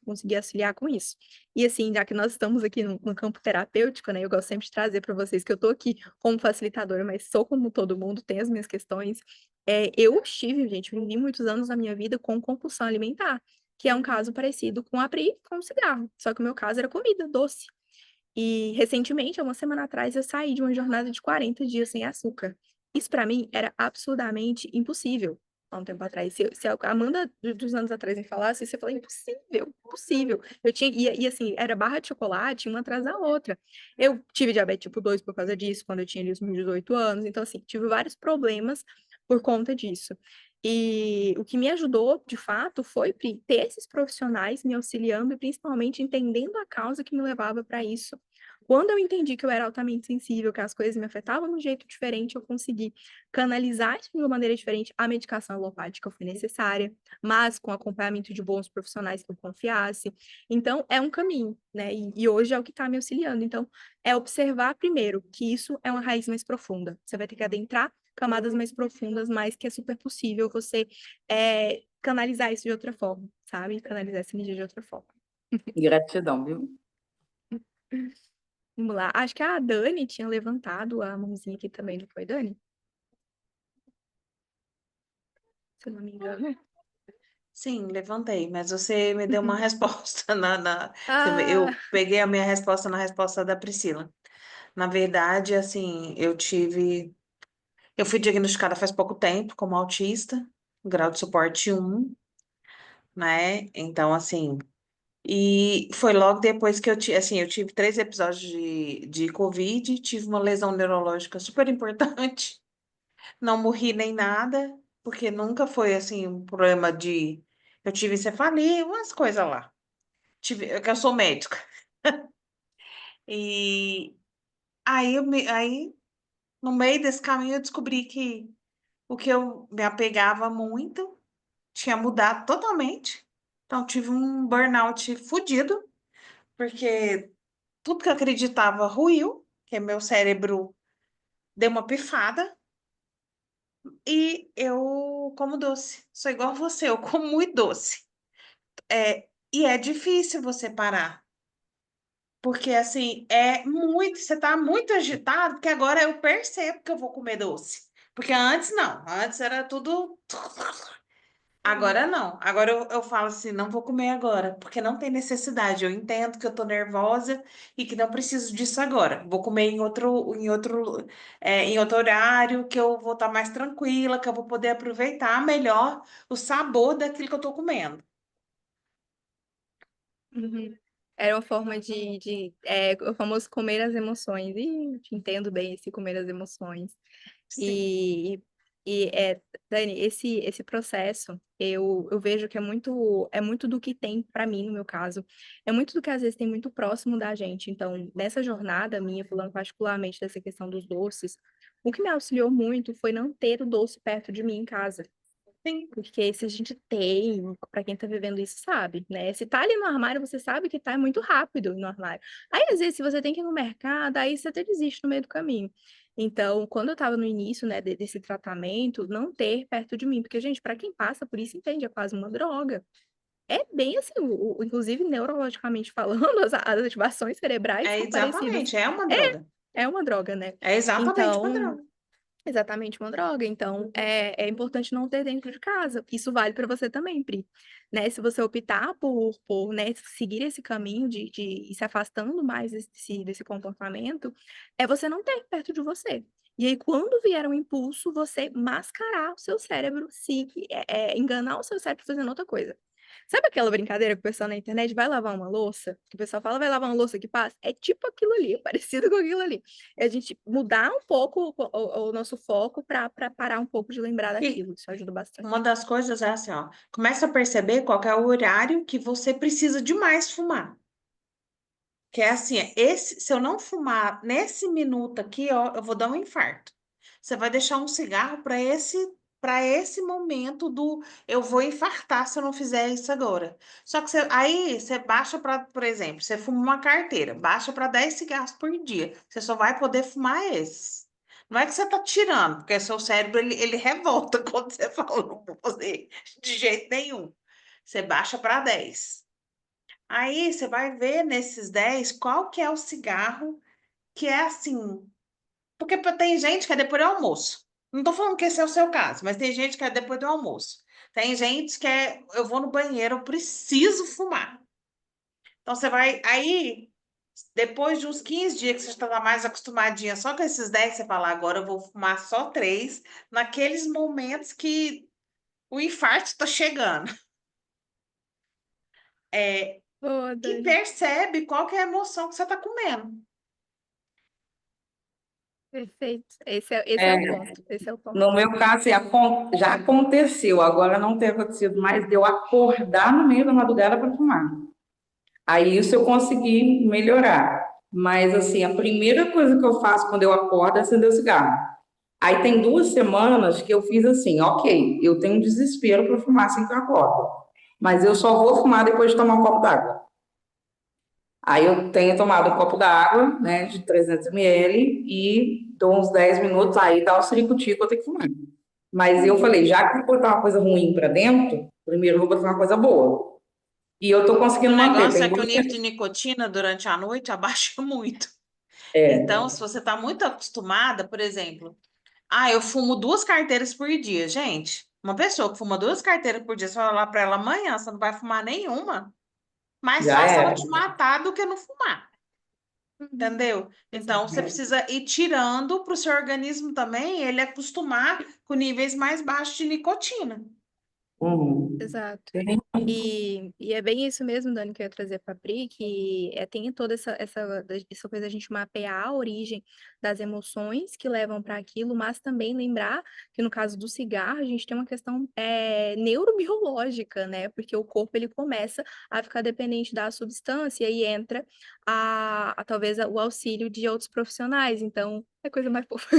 conseguir auxiliar com isso. E assim, já que nós estamos aqui no campo terapêutico, né, eu gosto sempre de trazer para vocês que eu estou aqui como facilitadora, mas sou como todo mundo, tenho as minhas questões. Eu estive, gente, vivi muitos anos da minha vida com compulsão alimentar, que é um caso parecido com a Pri, com o cigarro, só que o meu caso era comida, doce. E recentemente, há uma semana atrás, eu saí de uma jornada de 40 dias sem açúcar. Isso para mim era absurdamente impossível há um tempo atrás. Se a Amanda dos anos atrás me falasse, você falou impossível, impossível. Eu tinha, e assim, era barra de chocolate, uma atrás da outra. Eu tive diabetes tipo 2 por causa disso, quando eu tinha ali os meus 18 anos. Então, assim, tive vários problemas por conta disso. E o que me ajudou, de fato, foi ter esses profissionais me auxiliando e principalmente entendendo a causa que me levava para isso. Quando eu entendi que eu era altamente sensível, que as coisas me afetavam de um jeito diferente, eu consegui canalizar isso de uma maneira diferente. A medicação alopática foi necessária, mas com acompanhamento de bons profissionais que eu confiasse. Então, é um caminho, né? E hoje é o que está me auxiliando. Então, é observar primeiro que isso é uma raiz mais profunda. Você vai ter que adentrar camadas mais profundas, mas que é super possível você canalizar isso de outra forma, sabe? Canalizar essa energia de outra forma. Gratidão, viu? Vamos lá. Acho que a Dani tinha levantado a mãozinha aqui também, não foi, Dani? Se eu não me engano. Sim, levantei, mas você me deu uma resposta Ah, eu peguei a minha resposta na resposta da Priscila. Na verdade, assim, eu fui diagnosticada faz pouco tempo como autista, grau de suporte 1, né? Então, assim, e foi logo depois que eu tive 3 episódios de Covid, tive uma lesão neurológica super importante, não morri nem nada, porque nunca foi, assim, um problema eu tive encefalia, umas coisas lá. Que eu sou médica. E aí, no meio desse caminho, eu descobri que o que eu me apegava muito tinha mudado totalmente. Então, tive um burnout fudido, porque tudo que eu acreditava ruiu, que meu cérebro deu uma pifada, e eu como doce. Sou igual você, eu como muito doce. E é difícil você parar. Porque assim, você tá muito agitado, porque agora eu percebo que eu vou comer doce. Porque antes não, antes era tudo. Agora não. Agora eu falo assim, não vou comer agora, porque não tem necessidade. Eu entendo que eu tô nervosa e que não preciso disso agora. Vou comer em outro horário, que eu vou estar mais tranquila, que eu vou poder aproveitar melhor o sabor daquilo que eu tô comendo. uhum. Era uma forma o famoso comer as emoções. E te entendo bem esse comer as emoções. Sim. E Dani, esse processo, eu vejo que é muito do que tem para mim, no meu caso, é muito do que às vezes tem muito próximo da gente. Então, nessa jornada minha, falando particularmente dessa questão dos doces, o que me auxiliou muito foi não ter o doce perto de mim em casa. Sim. Porque se a gente tem, para quem tá vivendo isso sabe, né? Se tá ali no armário, você sabe que tá muito rápido no armário. Aí, às vezes, se você tem que ir no mercado, aí você até desiste no meio do caminho. Então, quando eu tava no início, né, desse tratamento, não ter perto de mim, porque, gente, para quem passa por isso, entende, é quase uma droga. É bem assim, inclusive neurologicamente falando, as ativações cerebrais É são parecidas. exatamente, é uma droga. É uma droga, né? É exatamente uma Então, droga. exatamente uma droga. Então, é importante não ter dentro de casa. Isso vale para você também, Pri. Né? Se você optar por né, seguir esse caminho de ir se afastando mais desse comportamento, é você não ter perto de você. E aí, quando vier um impulso, você mascarar o seu cérebro, se enganar o seu cérebro fazendo outra coisa. Sabe aquela brincadeira que o pessoal na internet vai lavar uma louça? Que o pessoal fala, vai lavar uma louça que passa? É tipo aquilo ali, é parecido com aquilo ali. É a gente mudar um pouco o nosso foco para parar um pouco de lembrar E daquilo. Isso ajuda bastante. uma das coisas é assim, ó, começa a perceber qual que é o horário que você precisa demais fumar. Que é assim, se eu não fumar nesse minuto aqui, ó, eu vou dar um infarto. Você vai deixar um cigarro para esse momento do eu vou infartar se eu não fizer isso agora. Só que aí você baixa para, por exemplo, você fuma uma carteira, baixa para 10 cigarros por dia. Você só vai poder fumar esses. Não é que você está tirando, porque seu cérebro ele revolta quando você fala, não vou fazer de jeito nenhum. Você baixa para 10. Aí você vai ver nesses 10 qual que é o cigarro que é assim. Porque tem gente que é depois do almoço. Não estou falando que esse é o seu caso, mas tem gente que é depois do almoço. Tem gente que é, eu vou no banheiro, eu preciso fumar. Então você vai, aí, depois de uns 15 dias que você está mais acostumadinha só com esses 10, você fala, agora eu vou fumar só 3, naqueles momentos que o infarto está chegando. É, Boa, e Dani. percebe qual que é a emoção que você está comendo. Perfeito. Esse é o ponto. Esse é o ponto. No meu caso, assim, já aconteceu, agora não tem acontecido mais, de eu acordar no meio da madrugada para fumar. Aí isso eu consegui melhorar. Mas, assim, a primeira coisa que eu faço quando eu acordo é acender o cigarro. Aí tem 2 semanas que eu fiz assim, ok, eu tenho desespero para fumar assim que eu acordo, mas eu só vou fumar depois de tomar um copo d'água. Aí eu tenho tomado um copo d'água, né, de 300 ml e dou uns 10 minutos, aí dá o ciricutico, eu tenho que fumar. Mas eu falei, já que eu vou botar uma coisa ruim para dentro, primeiro eu vou botar uma coisa boa. E eu tô O conseguindo manter, negócio tem é que o duas nível de semanas. nicotina durante a noite abaixa muito. É, Então, se você está muito acostumada, por exemplo, eu fumo 2 carteiras por dia. Gente, uma pessoa que fuma 2 carteiras por dia, você vai falar para ela amanhã, você não vai fumar nenhuma. Mais já fácil ela era. te matar do que não fumar, Uhum. entendeu? Então, Exato. você precisa ir tirando para o seu organismo também ele acostumar com níveis mais baixos de nicotina. Uhum. Exato. E é bem isso mesmo, Dani, que eu ia trazer para a Pri, que tem toda essa coisa da gente mapear a origem das emoções que levam para aquilo, mas também lembrar que no caso do cigarro, a gente tem uma questão neurobiológica, né? Porque o corpo ele começa a ficar dependente da substância e aí entra talvez o auxílio de outros profissionais. Então, é coisa mais fofa.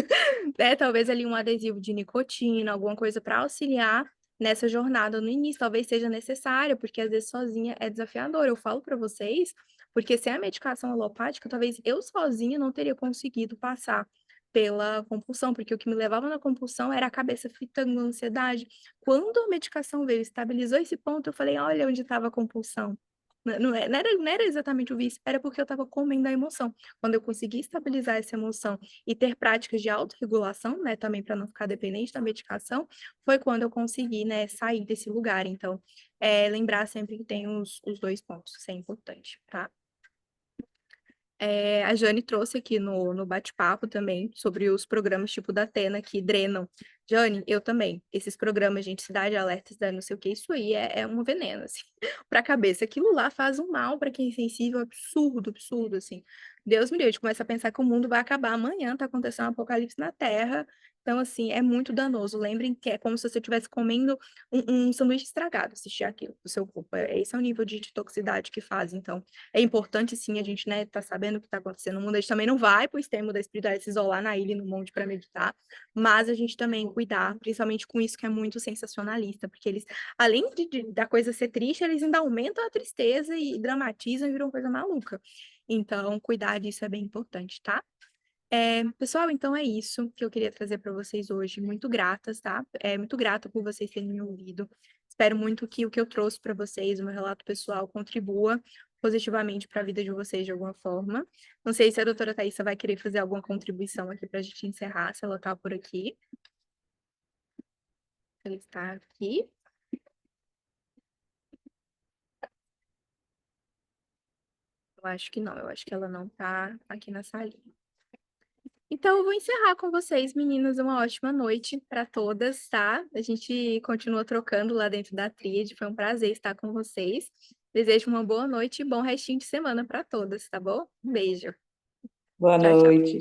Né? Talvez ali um adesivo de nicotina, alguma coisa para auxiliar nessa jornada no início, talvez seja necessária, porque às vezes sozinha é desafiador. Eu falo para vocês, porque sem a medicação alopática, talvez eu sozinha não teria conseguido passar pela compulsão, porque o que me levava na compulsão era a cabeça fritando, a ansiedade. Quando a medicação veio, e estabilizou esse ponto, eu falei, olha onde estava a compulsão. Não era exatamente o vício, era porque eu estava comendo a emoção. Quando eu consegui estabilizar essa emoção e ter práticas de autorregulação, né, também para não ficar dependente da medicação, foi quando eu consegui, né, sair desse lugar. Então, lembrar sempre que tem os dois pontos, isso é importante, tá? A Jane trouxe aqui no bate-papo também sobre os programas tipo da Atena que drenam. Jane, eu também. Esses programas, gente, Cidade Alerta, Cidade não sei o que, isso aí é um veneno, assim, pra cabeça. Aquilo lá faz um mal para quem é sensível, absurdo, absurdo, assim. Deus me livre, a gente começa a pensar que o mundo vai acabar amanhã, tá acontecendo um apocalipse na Terra. Então, assim, é muito danoso. Lembrem que é como se você estivesse comendo um sanduíche estragado, assistir aquilo do seu corpo. Esse é o nível de toxicidade que faz. Então, é importante, sim, a gente, né, tá sabendo o que tá acontecendo no mundo. A gente também não vai pro extremo da espiritualidade, se isolar na ilha, no monte para meditar, mas a gente também cuidar, principalmente com isso que é muito sensacionalista, porque eles, além da coisa ser triste, eles ainda aumentam a tristeza e dramatizam e viram uma coisa maluca. Então, cuidar disso é bem importante, tá? Pessoal, então é isso que eu queria trazer para vocês hoje. Muito gratas, tá? Muito grata por vocês terem me ouvido. Espero muito que o que eu trouxe para vocês, o meu relato pessoal, contribua positivamente para a vida de vocês de alguma forma. Não sei se a doutora Thaisa vai querer fazer alguma contribuição aqui para a gente encerrar, se ela está por aqui. Ela está aqui. Eu acho que não, eu acho que ela não está aqui na salinha. Então, eu vou encerrar com vocês, meninas. Uma ótima noite para todas, tá? A gente continua trocando lá dentro da tríade. Foi um prazer estar com vocês. Desejo uma boa noite e bom restinho de semana para todas, tá bom? Um beijo. Boa Tchau, tchau. noite.